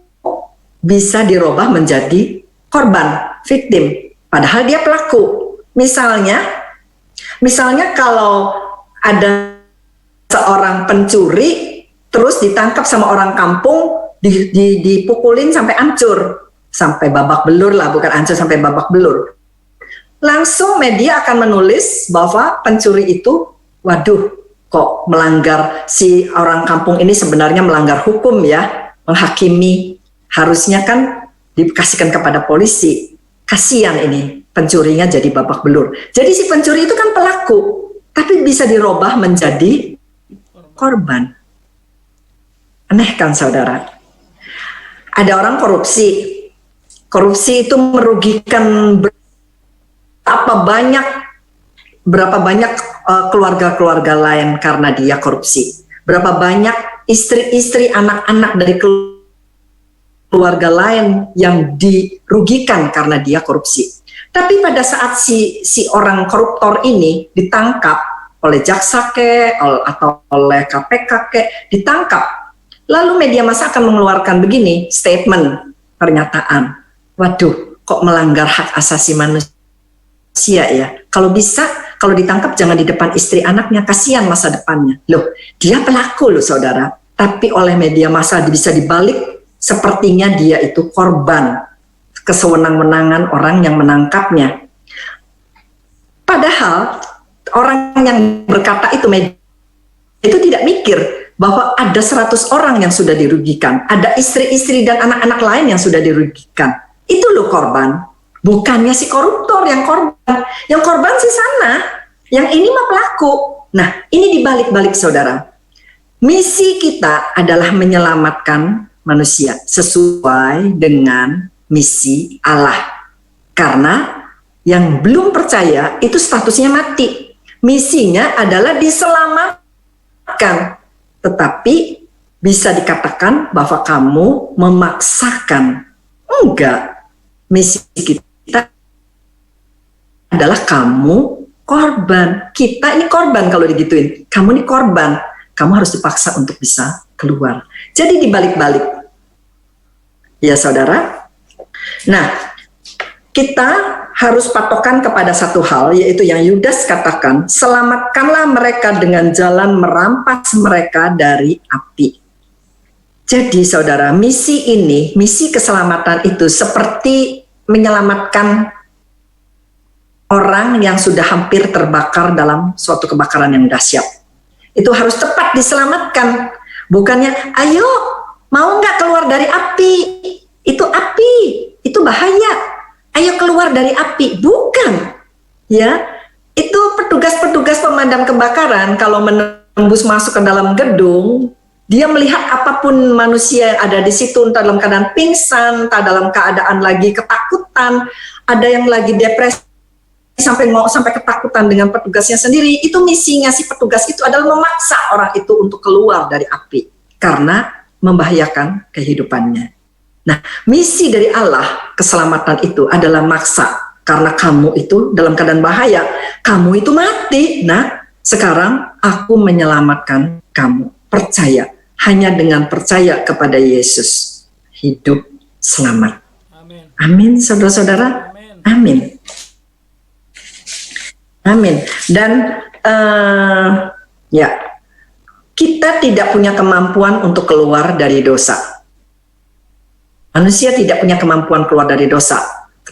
bisa dirubah menjadi korban, victim. Padahal dia pelaku. Misalnya kalau ada seorang pencuri terus ditangkap sama orang kampung, dipukulin sampai hancur, sampai babak belur lah, bukan hancur, sampai babak belur. Langsung media akan menulis bahwa pencuri itu, waduh, kok melanggar, si orang kampung ini sebenarnya melanggar hukum ya, menghakimi, harusnya kan dikasihkan kepada polisi. Kasihan ini, pencurinya jadi babak belur. Jadi si pencuri itu kan pelaku, tapi bisa dirubah menjadi korban. Aneh kan, saudara? Ada orang korupsi. Korupsi itu merugikan berapa banyak keluarga-keluarga lain karena dia korupsi. Berapa banyak istri-istri, anak-anak dari keluarga lain yang dirugikan karena dia korupsi. Tapi pada saat si orang koruptor ini ditangkap oleh jaksa atau oleh KPK ditangkap, lalu media massa akan mengeluarkan begini statement, pernyataan, waduh, kok melanggar hak asasi manusia ya. Kalau bisa, kalau ditangkap jangan di depan istri anaknya, kasihan masa depannya. Loh, dia pelaku loh, saudara. Tapi oleh media massa bisa dibalik, sepertinya dia itu korban kesewenang-wenangan orang yang menangkapnya. Padahal orang yang berkata itu tidak mikir bahwa ada 100 orang yang sudah dirugikan, ada istri-istri dan anak-anak lain yang sudah dirugikan. Itu loh korban. Bukannya si koruptor yang korban. Yang korban si sana, yang ini mah pelaku. Nah, ini dibalik-balik, saudara. Misi kita adalah menyelamatkan manusia sesuai dengan misi Allah. Karena yang belum percaya itu statusnya mati. Misinya adalah diselamatkan. Tetapi bisa dikatakan bahwa kamu memaksakan. Enggak. Misi kita adalah kamu korban. Kita ini korban kalau digituin. Kamu ini korban. Kamu harus dipaksa untuk bisa keluar. Jadi dibalik-balik. Ya, saudara. Nah, kita harus patokan kepada satu hal, yaitu yang Yudas katakan, selamatkanlah mereka dengan jalan merampas mereka dari api. Jadi saudara, misi ini, misi keselamatan itu seperti menyelamatkan orang yang sudah hampir terbakar dalam suatu kebakaran yang dahsyat. Itu harus cepat diselamatkan. Bukannya, ayo, mau nggak keluar dari api? Itu api, itu bahaya. Ayo keluar dari api. Bukan. Ya, itu petugas-petugas pemadam kebakaran kalau menembus masuk ke dalam gedung, dia melihat apapun manusia yang ada di situ, entah dalam keadaan pingsan, entah dalam keadaan lagi ketakutan, ada yang lagi depresi, sampai ketakutan dengan petugasnya sendiri. Itu misinya si petugas itu adalah memaksa orang itu untuk keluar dari api karena membahayakan kehidupannya. Nah, misi dari Allah keselamatan itu adalah maksa karena kamu itu dalam keadaan bahaya, kamu itu mati. Nah, sekarang aku menyelamatkan kamu. Percaya, hanya dengan percaya kepada Yesus hidup selamat. Amin. Amin, saudara-saudara. Amin. Amin. Dan ya, kita tidak punya kemampuan untuk keluar dari dosa. Manusia tidak punya kemampuan keluar dari dosa.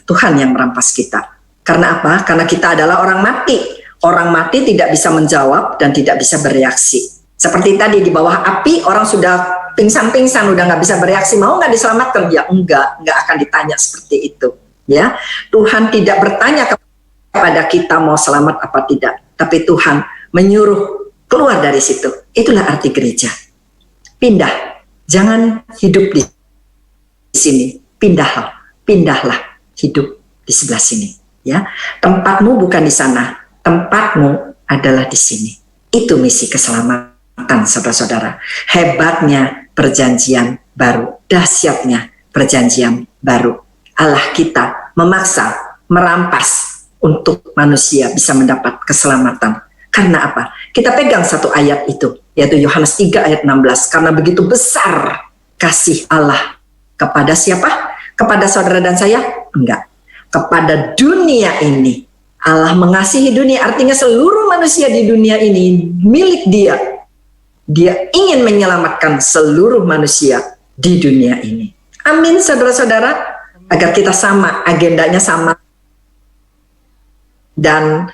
Tuhan yang merampas kita. Karena apa? Karena kita adalah orang mati. Orang mati tidak bisa menjawab dan tidak bisa bereaksi. Seperti tadi di bawah api, orang sudah pingsan-pingsan, udah nggak bisa bereaksi. Mau nggak diselamatkan? Ya nggak akan ditanya seperti itu. Ya, Tuhan tidak bertanya kepada kita mau selamat apa tidak. Tapi Tuhan menyuruh keluar dari situ. Itulah arti gereja. Pindah. Jangan hidup di sini, pindahlah hidup di sebelah sini. Ya, tempatmu bukan di sana, tempatmu adalah di sini. Itu misi keselamatan, saudara-saudara. Hebatnya perjanjian baru, dahsyatnya perjanjian baru. Allah kita memaksa, merampas untuk manusia bisa mendapat keselamatan. Karena apa? Kita pegang satu ayat itu, yaitu Yohanes 3 ayat 16. Karena begitu besar kasih Allah kepada siapa? Kepada saudara dan saya? Enggak. Kepada dunia ini. Allah mengasihi dunia, artinya seluruh manusia di dunia ini milik Dia. Dia ingin menyelamatkan seluruh manusia di dunia ini. Amin, saudara-saudara, agar kita sama, agendanya sama, dan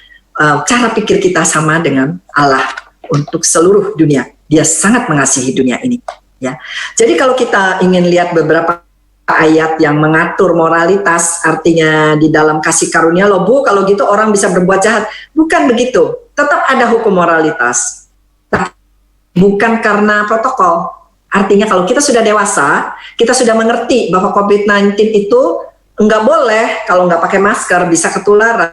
cara pikir kita sama dengan Allah untuk seluruh dunia. Dia sangat mengasihi dunia ini. Ya, jadi kalau kita ingin lihat beberapa ayat yang mengatur moralitas, artinya di dalam kasih karunia, loh Bu, kalau gitu orang bisa berbuat jahat. Bukan begitu, tetap ada hukum moralitas. Bukan karena protokol. Artinya kalau kita sudah dewasa, kita sudah mengerti bahwa COVID-19 itu nggak boleh kalau nggak pakai masker, bisa ketularan.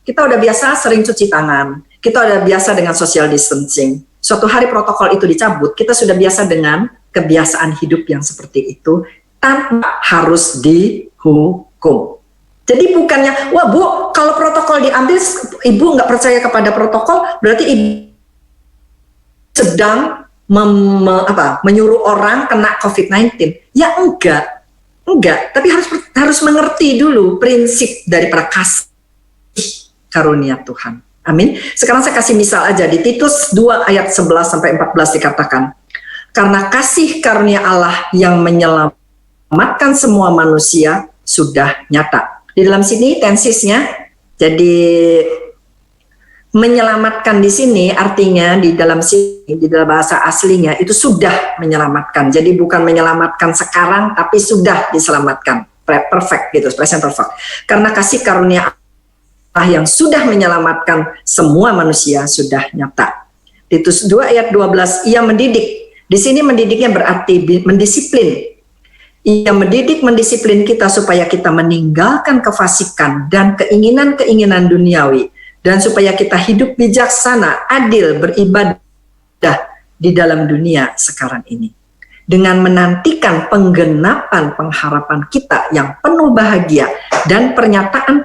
Kita udah biasa sering cuci tangan, kita udah biasa dengan social distancing. Suatu hari protokol itu dicabut, kita sudah biasa dengan kebiasaan hidup yang seperti itu, tanpa harus dihukum. Jadi bukannya, wah Bu, kalau protokol diambil, Ibu nggak percaya kepada protokol, berarti Ibu sedang menyuruh orang kena COVID-19. Ya enggak, tapi harus mengerti dulu prinsip daripada kasih karunia Tuhan. Amin. Sekarang saya kasih misal aja di Titus 2 ayat 11 sampai 14 dikatakan, karena kasih karunia Allah yang menyelamatkan semua manusia sudah nyata. Di dalam sini tensisnya, jadi menyelamatkan di sini artinya di dalam bahasa aslinya itu sudah menyelamatkan. Jadi bukan menyelamatkan sekarang, tapi sudah diselamatkan. Perfect gitu, present perfect. Karena kasih karunia Allah yang sudah menyelamatkan semua manusia sudah nyata. Titus 2 ayat 12, ia mendidik. Di sini mendidiknya berarti mendisiplin. Ia mendisiplin kita supaya kita meninggalkan kefasikan dan keinginan-keinginan duniawi, dan supaya kita hidup bijaksana, adil, beribadah di dalam dunia sekarang ini. Dengan menantikan penggenapan pengharapan kita yang penuh bahagia dan pernyataan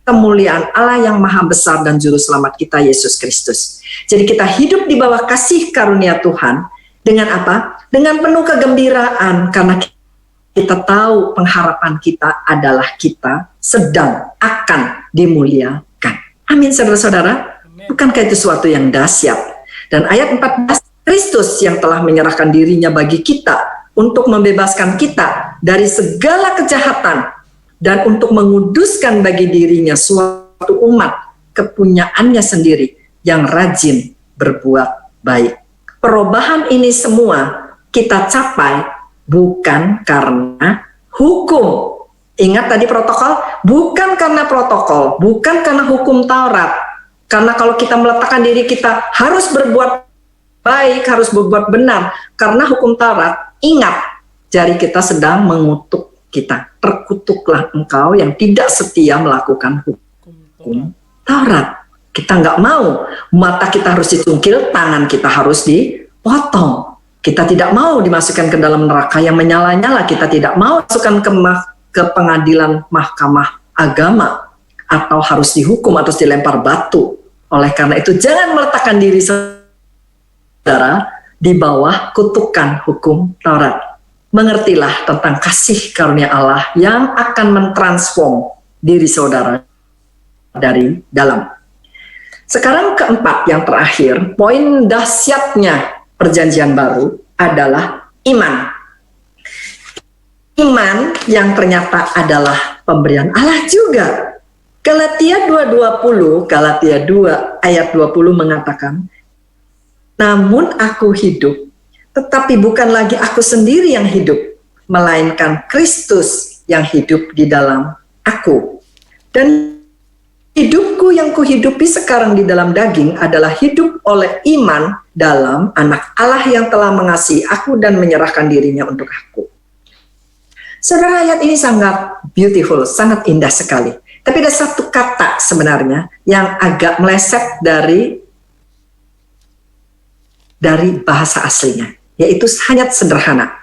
kemuliaan Allah yang maha besar dan juru selamat kita Yesus Kristus. Jadi kita hidup di bawah kasih karunia Tuhan dengan apa? Dengan penuh kegembiraan, karena kita tahu pengharapan kita adalah kita sedang akan dimuliakan. Amin, saudara-saudara. Bukankah itu sesuatu yang dahsyat? Dan ayat 14, Kristus yang telah menyerahkan dirinya bagi kita untuk membebaskan kita dari segala kejahatan dan untuk menguduskan bagi dirinya suatu umat kepunyaannya sendiri yang rajin berbuat baik. Perubahan ini semua kita capai bukan karena hukum. Ingat tadi protokol? Bukan karena protokol, bukan karena hukum Taurat. Karena kalau kita meletakkan diri kita harus berbuat baik, harus berbuat benar. Karena hukum Taurat, ingat, jari kita sedang mengutuk kita. Terkutuklah engkau yang tidak setia melakukan hukum Taurat. Kita nggak mau, mata kita harus dicungkil, tangan kita harus dipotong. Kita tidak mau dimasukkan ke dalam neraka yang menyala-nyala. Kita tidak mau masukkan ke pengadilan mahkamah agama, atau harus dihukum atau dilempar batu. Oleh karena itu, jangan meletakkan diri saudara di bawah kutukan hukum Taurat. Mengertilah tentang kasih karunia Allah yang akan mentransform diri saudara dari dalam. Sekarang keempat, yang terakhir, poin dahsyatnya perjanjian baru adalah iman. Iman yang ternyata adalah pemberian Allah juga. Galatia 2:20, Galatia 2 ayat 20 mengatakan, namun aku hidup, tetapi bukan lagi aku sendiri yang hidup, melainkan Kristus yang hidup di dalam aku. Dan hidupku yang kuhidupi sekarang di dalam daging adalah hidup oleh iman dalam Anak Allah yang telah mengasihi aku dan menyerahkan dirinya untuk aku. Saudara, ayat ini sangat beautiful, sangat indah sekali. Tapi ada satu kata sebenarnya yang agak meleset dari bahasa aslinya, yaitu sangat sederhana.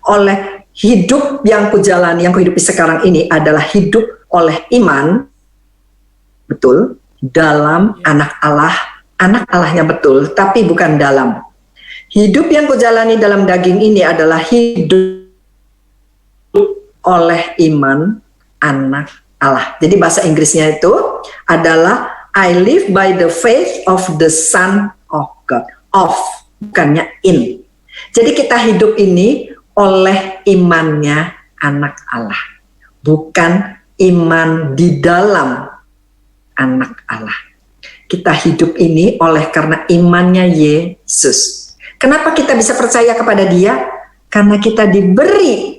Oleh hidup yang kujalani, yang kuhidupi sekarang ini adalah hidup oleh iman, betul, dalam anak Allahnya betul, tapi bukan dalam. Hidup yang kujalani dalam daging ini adalah hidup oleh iman anak Allah. Jadi bahasa Inggrisnya itu adalah I live by the faith of the Son of God. Of, bukannya in. Jadi kita hidup ini oleh imannya anak Allah, bukan iman di dalam anak Allah. Kita hidup ini oleh karena imannya Yesus. Kenapa kita bisa percaya kepada Dia? Karena kita diberi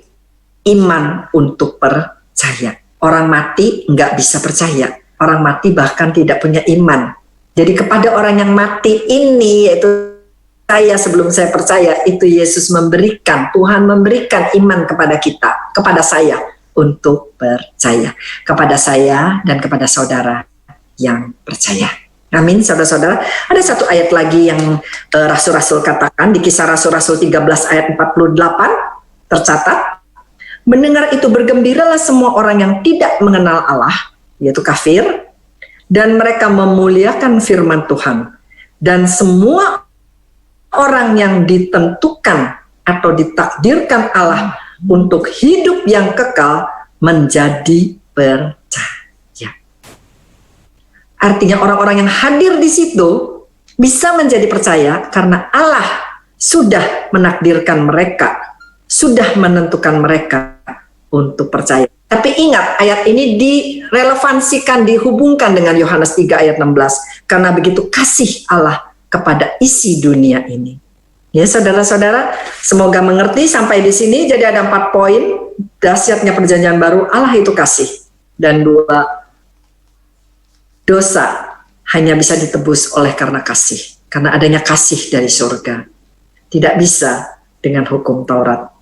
iman untuk percaya. Orang mati nggak bisa percaya. Orang mati bahkan tidak punya iman. Jadi kepada orang yang mati ini, yaitu saya sebelum saya percaya, itu Yesus memberikan, Tuhan memberikan iman kepada kita, kepada saya untuk percaya. Kepada saya dan kepada saudara yang percaya. Amin, saudara-saudara. Ada satu ayat lagi yang Rasul-Rasul katakan di Kisah Rasul-Rasul 13 ayat 48 tercatat, mendengar itu bergembiralah semua orang yang tidak mengenal Allah, yaitu kafir, dan mereka memuliakan firman Tuhan. Dan semua orang yang ditentukan atau ditakdirkan Allah untuk hidup yang kekal menjadi percaya. Artinya orang-orang yang hadir di situ bisa menjadi percaya karena Allah sudah menakdirkan mereka, sudah menentukan mereka untuk percaya. Tapi ingat, ayat ini direlevansikan, dihubungkan dengan Yohanes 3 ayat 16. Karena begitu kasih Allah kepada isi dunia ini. Ya saudara-saudara, semoga mengerti sampai di sini. Jadi ada 4 poin dahsyatnya perjanjian baru. Allah itu kasih. Dan 2, dosa hanya bisa ditebus oleh karena kasih. Karena adanya kasih dari surga. Tidak bisa dengan hukum Taurat.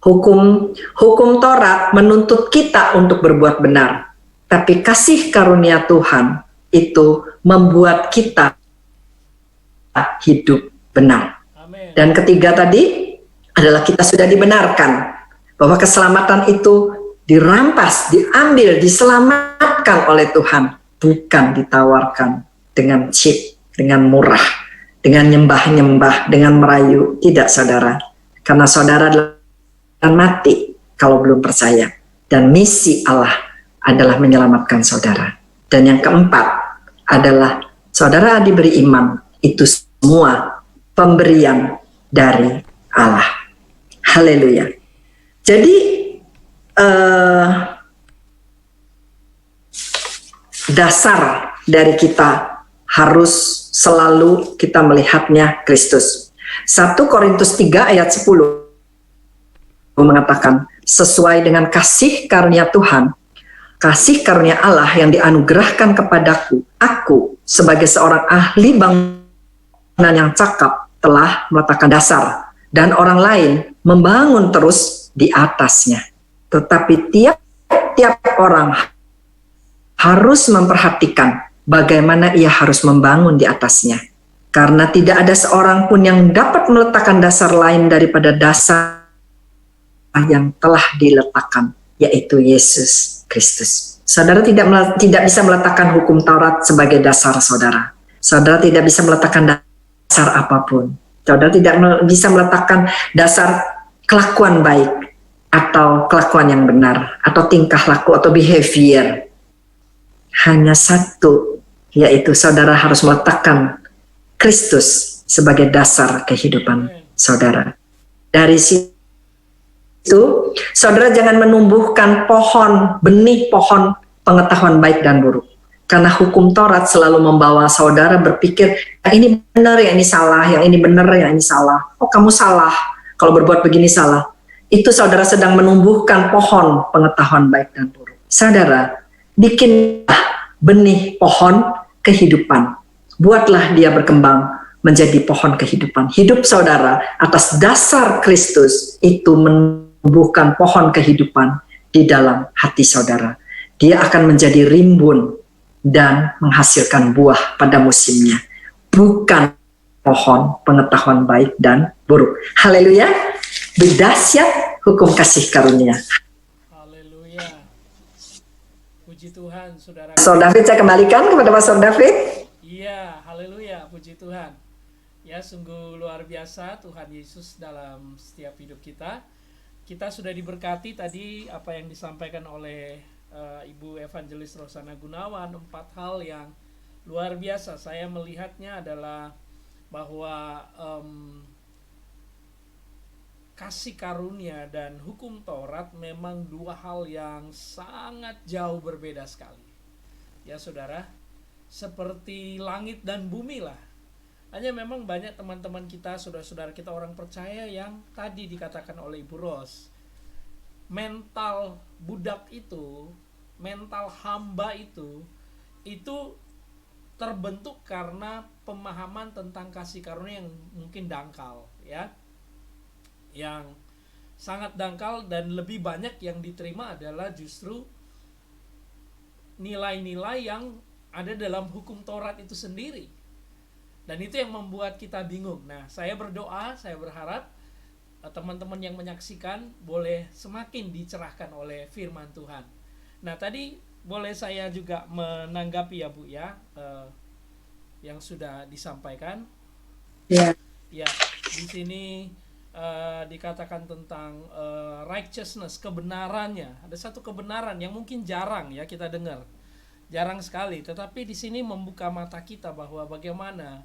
Hukum Taurat menuntut kita untuk berbuat benar, tapi kasih karunia Tuhan itu membuat kita hidup benar. Amen. Dan ketiga tadi adalah kita sudah dibenarkan bahwa keselamatan itu dirampas, diambil, diselamatkan oleh Tuhan, bukan ditawarkan dengan cheap, dengan murah, dengan nyembah-nyembah, dengan merayu. Tidak, saudara, karena saudara akan mati kalau belum percaya. Dan misi Allah adalah menyelamatkan saudara. Dan yang keempat adalah saudara diberi iman. Itu semua pemberian dari Allah. Haleluya. Jadi dasar dari kita harus selalu kita melihatnya Kristus. 1 Korintus 3 ayat 10 mengatakan, sesuai dengan kasih karunia Tuhan, kasih karunia Allah yang dianugerahkan kepadaku, aku sebagai seorang ahli bangunan yang cakap telah meletakkan dasar, dan orang lain membangun terus di atasnya. Tetapi tiap orang harus memperhatikan bagaimana ia harus membangun di atasnya. Karena tidak ada seorang pun yang dapat meletakkan dasar lain daripada dasar yang telah diletakkan, yaitu Yesus Kristus. Saudara tidak bisa meletakkan hukum Taurat sebagai dasar saudara. Saudara tidak bisa meletakkan dasar apapun. Saudara tidak bisa meletakkan dasar kelakuan baik atau kelakuan yang benar atau tingkah laku atau behavior. Hanya satu, yaitu saudara harus meletakkan Kristus sebagai dasar kehidupan saudara. Dari situ saudara jangan menumbuhkan benih pohon pengetahuan baik dan buruk. Karena hukum Taurat selalu membawa saudara berpikir, yang ini benar, yang ini salah, yang ini benar, yang ini salah. Oh, kamu salah, kalau berbuat begini salah. Itu saudara sedang menumbuhkan pohon pengetahuan baik dan buruk. Saudara, bikinlah benih pohon kehidupan. Buatlah dia berkembang menjadi pohon kehidupan. Hidup saudara atas dasar Kristus itu tumbuhkan pohon kehidupan di dalam hati saudara. Dia akan menjadi rimbun dan menghasilkan buah pada musimnya, bukan pohon pengetahuan baik dan buruk. Haleluya, berdahsyat hukum kasih karunia. Haleluya. Puji Tuhan, saudara. Pastor David, saya kembalikan kepada Pastor David. Iya, haleluya, puji Tuhan. Ya, sungguh luar biasa Tuhan Yesus dalam setiap hidup kita. Kita sudah diberkati tadi apa yang disampaikan oleh Ibu Evangelis Rosana Gunawan, 4 hal yang luar biasa. Saya melihatnya adalah bahwa kasih karunia dan hukum Taurat memang 2 hal yang sangat jauh berbeda sekali. Ya saudara, seperti langit dan bumi lah. Hanya memang banyak teman-teman kita, saudara-saudara kita orang percaya yang tadi dikatakan oleh Ibu Ros, mental budak itu, mental hamba itu terbentuk karena pemahaman tentang kasih karunia yang mungkin dangkal, ya, yang sangat dangkal, dan lebih banyak yang diterima adalah justru nilai-nilai yang ada dalam hukum Taurat itu sendiri, dan itu yang membuat kita bingung. Nah, saya berdoa, saya berharap teman-teman yang menyaksikan boleh semakin dicerahkan oleh firman Tuhan. Nah, tadi boleh saya juga menanggapi ya Bu ya, yang sudah disampaikan. Ya. Ya, di sini dikatakan tentang righteousness, kebenarannya. Ada satu kebenaran yang mungkin jarang ya kita dengar, jarang sekali. Tetapi di sini membuka mata kita bahwa bagaimana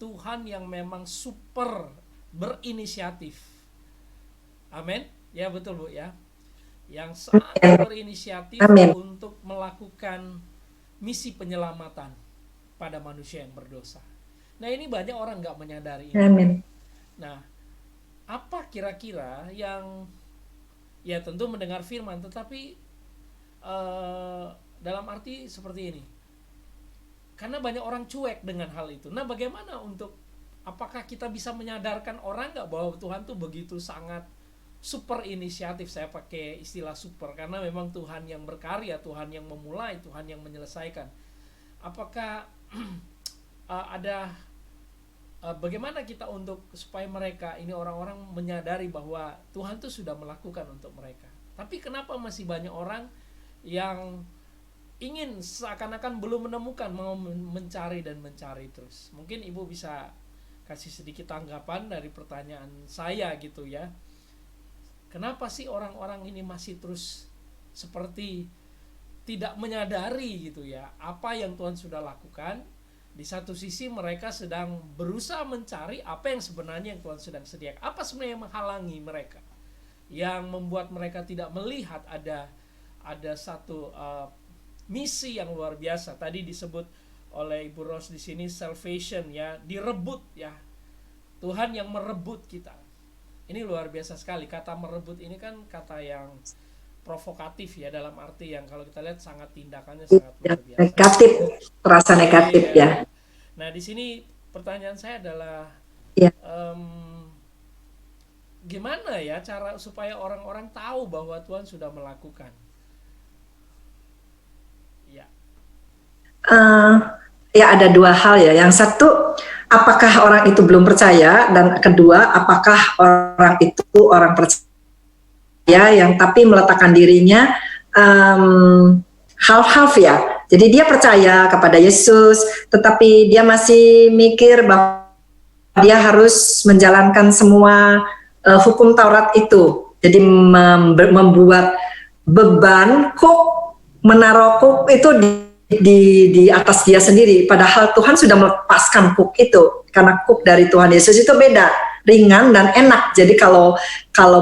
Tuhan yang memang super berinisiatif. Amin. Ya betul Bu ya. Yang sangat berinisiatif untuk melakukan misi penyelamatan pada manusia yang berdosa. Nah, ini banyak orang nggak menyadari ini. Amin. Nah, apa kira-kira yang, ya tentu mendengar firman, tetapi dalam arti seperti ini. Karena banyak orang cuek dengan hal itu. Nah, bagaimana untuk, apakah kita bisa menyadarkan orang nggak bahwa Tuhan tuh begitu sangat super inisiatif? Saya pakai istilah super karena memang Tuhan yang berkarya, Tuhan yang memulai, Tuhan yang menyelesaikan. Apakah ada bagaimana kita untuk supaya mereka ini orang-orang menyadari bahwa Tuhan tuh sudah melakukan untuk mereka. Tapi kenapa masih banyak orang yang ingin seakan-akan belum menemukan, mau mencari dan mencari terus? Mungkin Ibu bisa kasih sedikit tanggapan dari pertanyaan saya gitu ya. Kenapa sih orang-orang ini masih terus seperti tidak menyadari gitu ya apa yang Tuhan sudah lakukan? Di satu sisi mereka sedang berusaha mencari apa yang sebenarnya yang Tuhan sedang sediakan. Apa sebenarnya yang menghalangi mereka, yang membuat mereka tidak melihat ada satu misi yang luar biasa. Tadi disebut oleh Ibu Ros di sini salvation ya, direbut ya. Tuhan yang merebut kita. Ini luar biasa sekali. Kata merebut ini kan kata yang provokatif ya, dalam arti yang kalau kita lihat sangat tindakannya sangat luar biasa. Negatif, terasa negatif ya. Nah, di sini pertanyaan saya adalah gimana ya cara supaya orang-orang tahu bahwa Tuhan sudah melakukan? Ya. Ya ada 2 hal ya. Yang satu, apakah orang itu belum percaya, dan kedua, apakah orang itu orang percaya yang tapi meletakkan dirinya half-half ya. Jadi dia percaya kepada Yesus, tetapi dia masih mikir bahwa dia harus menjalankan semua hukum Taurat itu. Jadi membuat beban menaruh kuk itu di atas dia sendiri, padahal Tuhan sudah melepaskan kuk itu, karena kuk dari Tuhan Yesus itu beda, ringan dan enak. Jadi kalau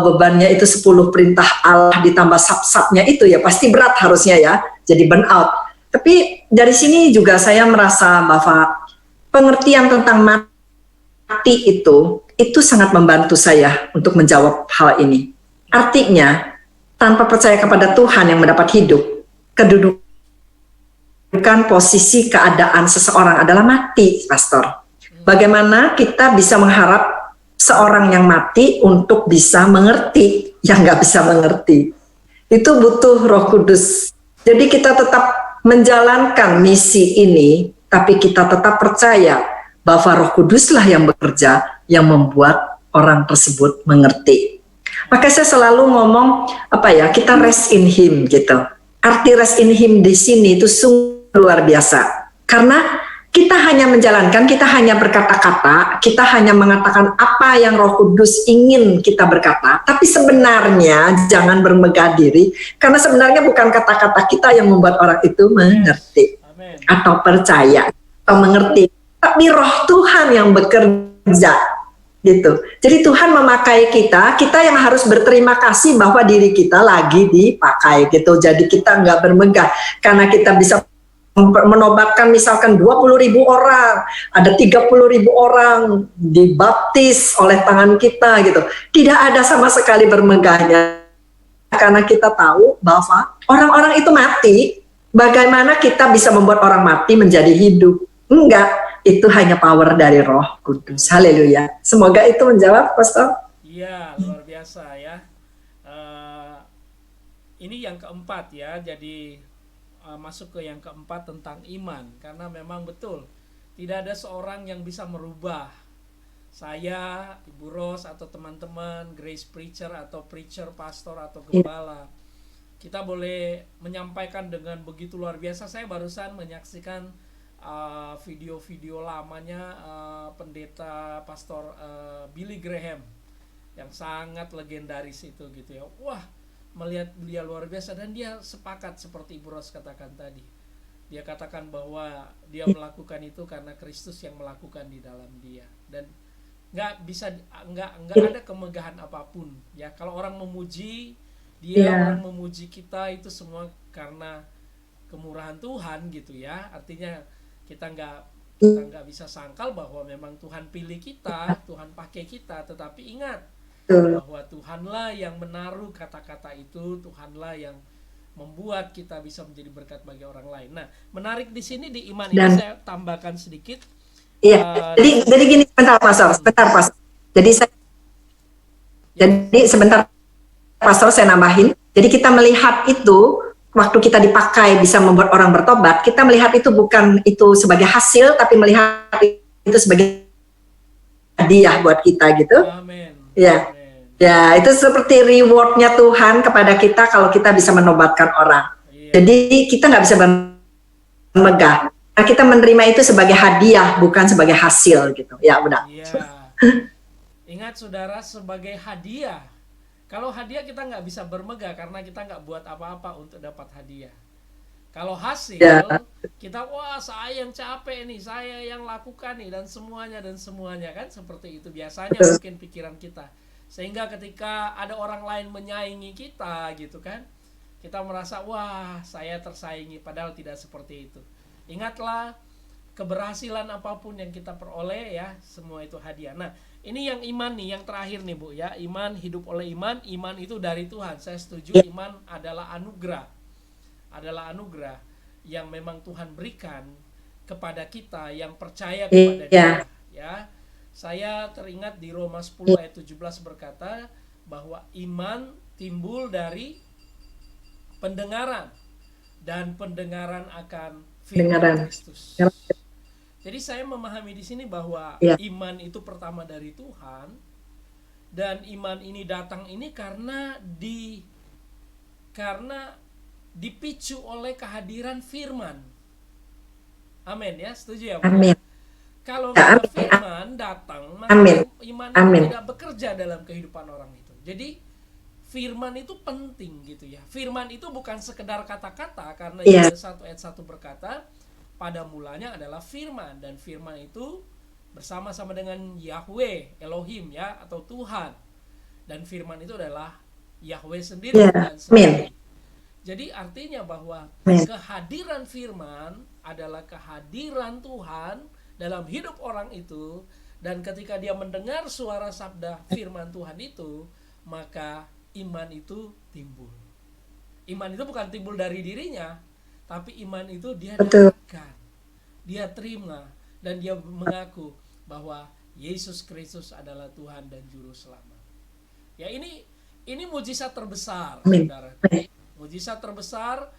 bebannya itu 10 perintah Allah ditambah sab-sabnya itu ya pasti berat harusnya ya, jadi burn out. Tapi dari sini juga saya merasa bahwa pengertian tentang mati itu sangat membantu saya untuk menjawab hal ini. Artinya tanpa percaya kepada Tuhan yang mendapat hidup, kedudukan posisi keadaan seseorang adalah mati, Pastor. Bagaimana kita bisa mengharap seorang yang mati untuk bisa mengerti yang nggak bisa mengerti. Itu butuh Roh Kudus. Jadi kita tetap menjalankan misi ini, tapi kita tetap percaya bahwa Roh Kuduslah yang bekerja, yang membuat orang tersebut mengerti. Maka saya selalu ngomong kita rest in Him gitu. Arti rest in Him di sini itu sungguh luar biasa. Karena kita hanya menjalankan, kita hanya berkata-kata, kita hanya mengatakan apa yang Roh Kudus ingin kita berkata, tapi sebenarnya jangan bermegah diri, karena sebenarnya bukan kata-kata kita yang membuat orang itu mengerti atau percaya atau mengerti, tapi Roh Tuhan yang bekerja gitu. Jadi Tuhan memakai kita yang harus berterima kasih bahwa diri kita lagi dipakai gitu. Jadi kita nggak bermegah karena kita bisa menobatkan misalkan 20.000 orang, ada 30.000 orang dibaptis oleh tangan kita gitu. Tidak ada sama sekali bermegahnya, karena kita tahu bahwa orang-orang itu mati. Bagaimana kita bisa membuat orang mati menjadi hidup? Enggak, itu hanya power dari Roh Kudus. Haleluya. Semoga itu menjawab, Pastor. Iya, luar biasa ya. Ini yang keempat ya, jadi masuk ke yang keempat tentang iman, karena memang betul tidak ada seorang yang bisa merubah saya, Ibu Ros atau teman-teman Grace Preacher atau preacher, pastor atau gembala. Kita boleh menyampaikan dengan begitu luar biasa. Saya barusan menyaksikan video-video lamanya pendeta pastor Billy Graham yang sangat legendaris itu gitu ya. Wah, melihat dia luar biasa, dan dia sepakat seperti Ibu Ros katakan tadi. Dia katakan bahwa dia melakukan itu karena Kristus yang melakukan di dalam dia, dan nggak ada kemegahan apapun ya. Kalau orang memuji dia, orang memuji kita, itu semua karena kemurahan Tuhan gitu ya. Artinya kita nggak bisa sangkal bahwa memang Tuhan pilih kita, Tuhan pakai kita, tetapi ingat bahwa Tuhanlah yang menaruh kata-kata itu, Tuhanlah yang membuat kita bisa menjadi berkat bagi orang lain. Nah, menarik di sini di iman ini saya tambahkan sedikit. Iya. Jadi gini, sebentar Pastor. Jadi sebentar Pastor, saya nambahin. Jadi kita melihat itu waktu kita dipakai bisa membuat orang bertobat, kita melihat itu bukan itu sebagai hasil, tapi melihat itu sebagai hadiah buat kita gitu. Amin. Ya. Ya, itu seperti rewardnya Tuhan kepada kita kalau kita bisa menobatkan orang. Jadi kita nggak bisa bermegah. Nah, kita menerima itu sebagai hadiah, bukan sebagai hasil gitu. Ya, udah. Ingat saudara, sebagai hadiah. Kalau hadiah kita nggak bisa bermegah karena kita nggak buat apa-apa untuk dapat hadiah. Kalau hasil, kita wah saya yang capek nih, saya yang lakukan nih, dan semuanya kan seperti itu biasanya mungkin pikiran kita. Sehingga ketika ada orang lain menyaingi kita gitu kan, kita merasa wah saya tersaingi, padahal tidak seperti itu. Ingatlah, keberhasilan apapun yang kita peroleh ya, semua itu hadiah. Nah, ini yang iman nih, yang terakhir nih Bu ya. Iman, hidup oleh iman. Iman itu dari Tuhan. Saya setuju, iman adalah anugerah. Adalah anugerah yang memang Tuhan berikan kepada kita yang percaya kepada Dia ya. Saya teringat di Roma 10 ayat 17 berkata bahwa iman timbul dari pendengaran, dan pendengaran akan firman Kristus. Jadi saya memahami di sini bahwa iman itu pertama dari Tuhan, dan iman ini datang ini karena dipicu oleh kehadiran firman. Amin ya, setuju ya Bu? Amin. Kalau firman datang, maka iman itu tidak bekerja dalam kehidupan orang itu. Jadi firman itu penting gitu ya. Firman itu bukan sekedar kata-kata, karena Yohanes 1 ayat 1 berkata, pada mulanya adalah firman, dan firman itu bersama-sama dengan Yahweh, Elohim ya, atau Tuhan. Dan firman itu adalah Yahweh sendiri dan sendiri. Jadi artinya bahwa kehadiran firman adalah kehadiran Tuhan dalam hidup orang itu, dan ketika dia mendengar suara sabda firman Tuhan itu, maka iman itu timbul. Iman itu bukan timbul dari dirinya, tapi iman itu dia dapatkan, dia terima, dan dia mengaku bahwa Yesus Kristus adalah Tuhan dan Juru Selamat. Ya, ini Ini mujizat terbesar, Amin. saudara. Amin. Mujizat terbesar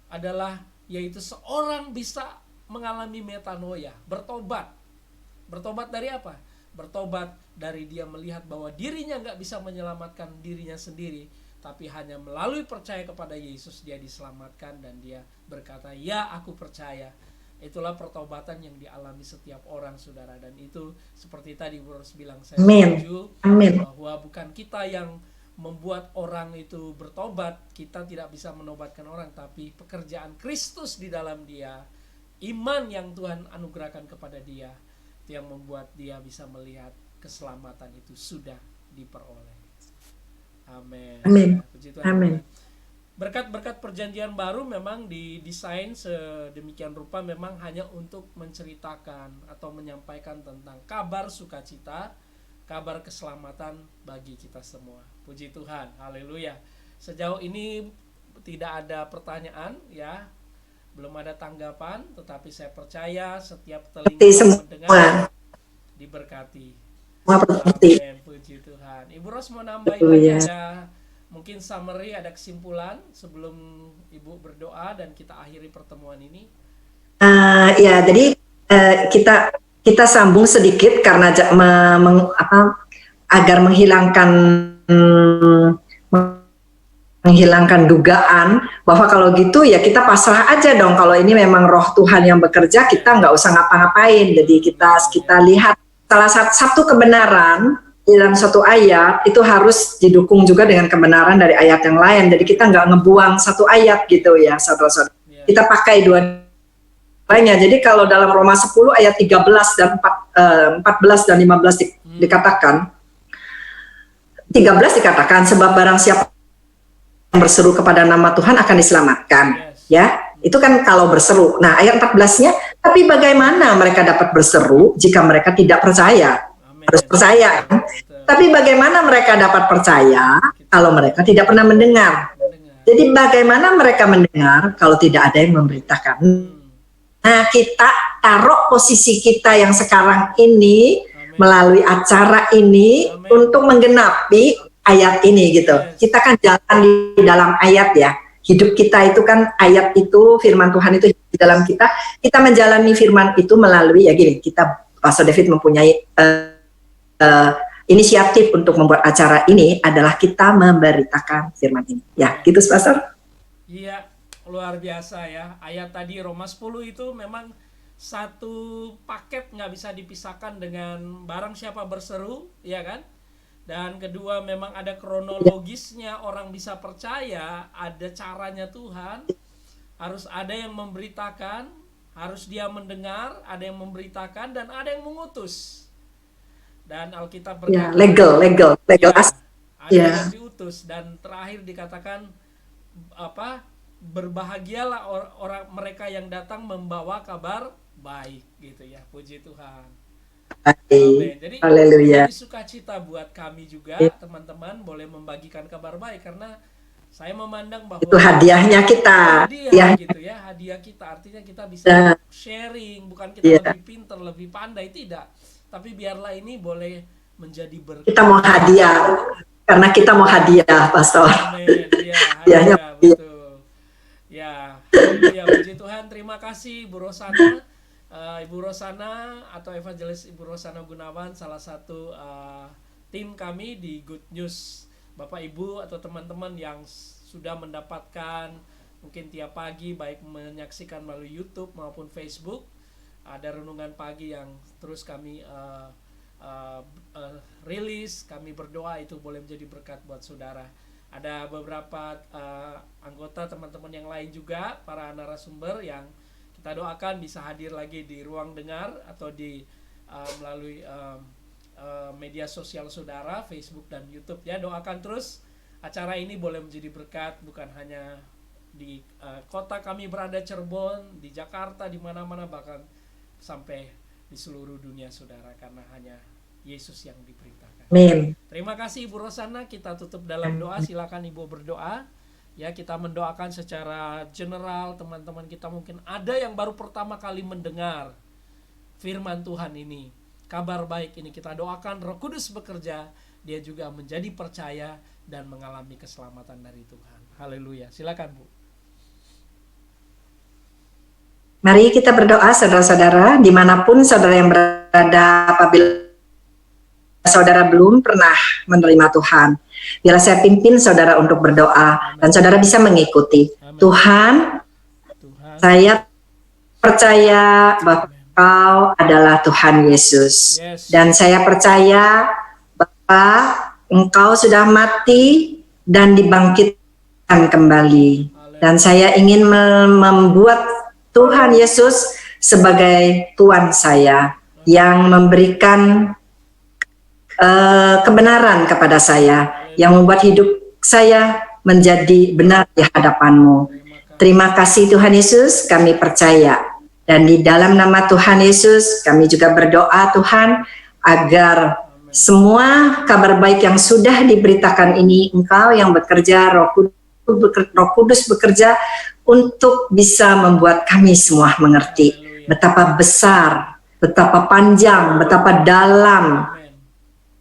adalah yaitu seorang bisa mengalami metanoia, bertobat. Bertobat dari apa? Bertobat dari dia melihat bahwa dirinya nggak bisa menyelamatkan dirinya sendiri, tapi hanya melalui percaya kepada Yesus dia diselamatkan, dan dia berkata, ya aku percaya. Itulah pertobatan yang dialami setiap orang, saudara. Dan itu seperti tadi Bro bilang, saya Amin. setuju Amin. bahwa bukan kita yang membuat orang itu bertobat, kita tidak bisa menobatkan orang, tapi pekerjaan Kristus di dalam dia, iman yang Tuhan anugerahkan kepada dia, itu yang membuat dia bisa melihat keselamatan itu sudah diperoleh. Amin. Amin. Ya, puji Tuhan. Amin. Berkat-berkat perjanjian baru memang didesain sedemikian rupa, memang hanya untuk menceritakan atau menyampaikan tentang kabar sukacita, kabar keselamatan bagi kita semua. Puji Tuhan, haleluya. Sejauh ini tidak ada pertanyaan, ya, belum ada tanggapan, tetapi saya percaya setiap telinga yang mendengar diberkati. Amin, puji Tuhan. Ibu Ros mau nambahin lagi, ada mungkin summary, ada kesimpulan sebelum Ibu berdoa dan kita akhiri pertemuan ini. Ya, jadi kita sambung sedikit karena agar menghilangkan dugaan bahwa kalau gitu ya kita pasrah aja dong, kalau ini memang roh Tuhan yang bekerja, kita nggak usah ngapa-ngapain. Jadi kita lihat salah satu kebenaran dalam satu ayat itu harus didukung juga dengan kebenaran dari ayat yang lain. Jadi kita nggak ngebuang satu ayat gitu ya, saudara-saudara. Kita pakai dua-duanya. Jadi kalau dalam Roma 10 ayat 13 dan 14 dan 15 dikatakan, 13 dikatakan, sebab barang siapa yang berseru kepada nama Tuhan akan diselamatkan. Ya, itu kan kalau berseru. Nah, ayat 14-nya, tapi bagaimana mereka dapat berseru jika mereka tidak percaya? Harus percaya. Tapi bagaimana mereka dapat percaya kalau mereka tidak pernah mendengar? Jadi bagaimana mereka mendengar kalau tidak ada yang memberitakan? Nah, kita taruh posisi kita yang sekarang ini melalui acara ini untuk menggenapi ayat ini gitu. Kita kan jalan di dalam ayat ya. Hidup kita itu kan ayat itu, firman Tuhan itu di dalam kita. Kita menjalani firman itu melalui ya gini, kita Pastor David mempunyai inisiatif untuk membuat acara ini adalah kita memberitakan firman ini. Ya, gitu Pastor. Iya, luar biasa ya. Ayat tadi Roma 10 itu memang satu paket, nggak bisa dipisahkan dengan barang siapa berseru, ya kan? Dan kedua memang ada kronologisnya, orang bisa percaya, ada caranya Tuhan, harus ada yang memberitakan, harus dia mendengar, ada yang memberitakan, dan ada yang mengutus. Dan Alkitab berkata, legal ada yang diutus, dan terakhir dikatakan apa? Berbahagialah orang mereka yang datang membawa kabar baik, gitu ya. Puji Tuhan. Amin. Jadi jadi sukacita buat kami juga, teman-teman boleh membagikan kabar baik, karena saya memandang bahwa itu hadiahnya kita. Hadiah gitu ya, hadiah kita, artinya kita bisa sharing, bukan kita lebih pintar, lebih pandai, tidak. Tapi biarlah ini boleh menjadi berkat. Kita mau hadiah, karena kita mau hadiah, Pastor. Amin. Ya, hadiah, betul. Ya, ya, puji Tuhan. Terima kasih Ibu Rosana, Ibu Rosana atau Evangelis Ibu Rosana Gunawan, salah satu tim kami di Good News. Bapak Ibu atau teman-teman yang sudah mendapatkan mungkin tiap pagi, baik menyaksikan melalui YouTube maupun Facebook, ada renungan pagi yang terus kami rilis, kami berdoa itu boleh menjadi berkat buat saudara. Ada beberapa anggota teman-teman yang lain juga, para narasumber yang kita doakan bisa hadir lagi di ruang dengar atau di melalui media sosial saudara, Facebook dan YouTube ya. Doakan terus acara ini boleh menjadi berkat, bukan hanya di kota kami berada, Cirebon, di Jakarta, di mana-mana, bahkan sampai di seluruh dunia saudara, karena hanya Yesus yang diberitakan. Amin. Terima kasih Ibu Rosana, kita tutup dalam doa. Silakan Ibu berdoa. Ya, kita mendoakan secara general, teman-teman kita mungkin ada yang baru pertama kali mendengar firman Tuhan ini, kabar baik ini. Kita doakan Roh Kudus bekerja dia juga menjadi percaya dan mengalami keselamatan dari Tuhan. Haleluya. Silakan Bu. Mari kita berdoa saudara-saudara, dimanapun saudara yang berada, apabila saudara belum pernah menerima Tuhan. Biarlah saya pimpin saudara untuk berdoa, dan saudara bisa mengikuti. Amin. Tuhan, Tuhan, saya percaya bahwa Engkau adalah Tuhan Yesus. yes, Dan saya percaya bahwa Engkau sudah mati dan dibangkitkan kembali. Dan saya ingin membuat Tuhan Yesus sebagai Tuhan saya yang memberikan kebenaran kepada saya, yang membuat hidup saya menjadi benar di hadapan-Mu. Terima kasih Tuhan Yesus, kami percaya. Dan di dalam nama Tuhan Yesus, kami juga berdoa Tuhan, agar semua kabar baik yang sudah diberitakan ini, Engkau yang bekerja, Roh Kudus bekerja untuk bisa membuat kami semua mengerti betapa besar, betapa panjang, betapa dalam,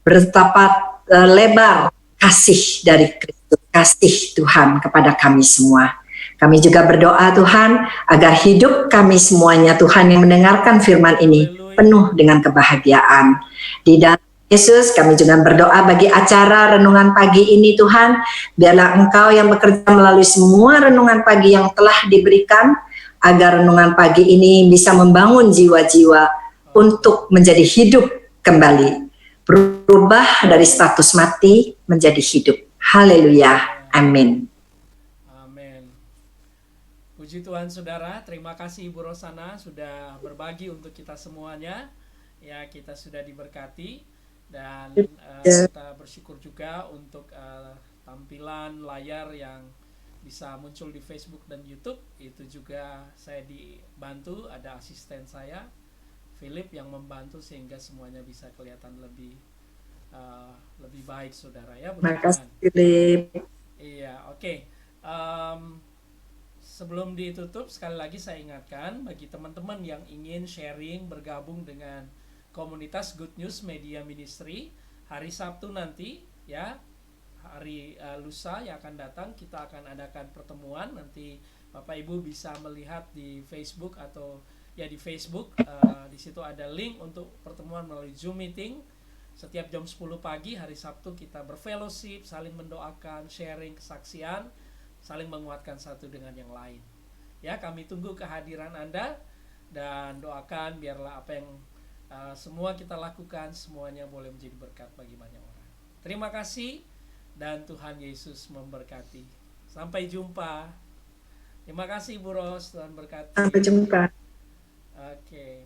betapa lebar kasih dari Kristus, kasih Tuhan kepada kami semua. Kami juga berdoa Tuhan agar hidup kami semuanya, Tuhan yang mendengarkan firman ini penuh dengan kebahagiaan. Di dalam Yesus, kami juga berdoa bagi acara renungan pagi ini Tuhan, biarlah Engkau yang bekerja melalui semua renungan pagi yang telah diberikan, agar renungan pagi ini bisa membangun jiwa-jiwa untuk menjadi hidup kembali, berubah dari status mati menjadi hidup. Haleluya, amin. Amin. Puji Tuhan saudara, terima kasih Ibu Rosana sudah berbagi untuk kita semuanya. Ya, kita sudah diberkati. Dan kita bersyukur juga untuk tampilan layar yang bisa muncul di Facebook dan YouTube. Itu juga saya dibantu, ada asisten saya Philip yang membantu sehingga semuanya bisa kelihatan lebih baik saudara ya. Terima kasih Philip. Iya, oke. Sebelum ditutup, sekali lagi saya ingatkan bagi teman-teman yang ingin sharing, bergabung dengan komunitas Good News Media Ministry, hari Sabtu nanti ya, hari lusa yang akan datang kita akan adakan pertemuan. Nanti Bapak Ibu bisa melihat di Facebook atau ya di Facebook, di situ ada link untuk pertemuan melalui Zoom meeting. Setiap jam 10 pagi hari Sabtu kita berfellowship, saling mendoakan, sharing kesaksian, saling menguatkan satu dengan yang lain. Ya, kami tunggu kehadiran Anda dan doakan biarlah apa yang semua kita lakukan semuanya boleh menjadi berkat bagi banyak orang. Terima kasih dan Tuhan Yesus memberkati. Sampai jumpa. Terima kasih Bu Ros, Tuhan berkati. Sampai jumpa. Oke.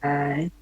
Bye.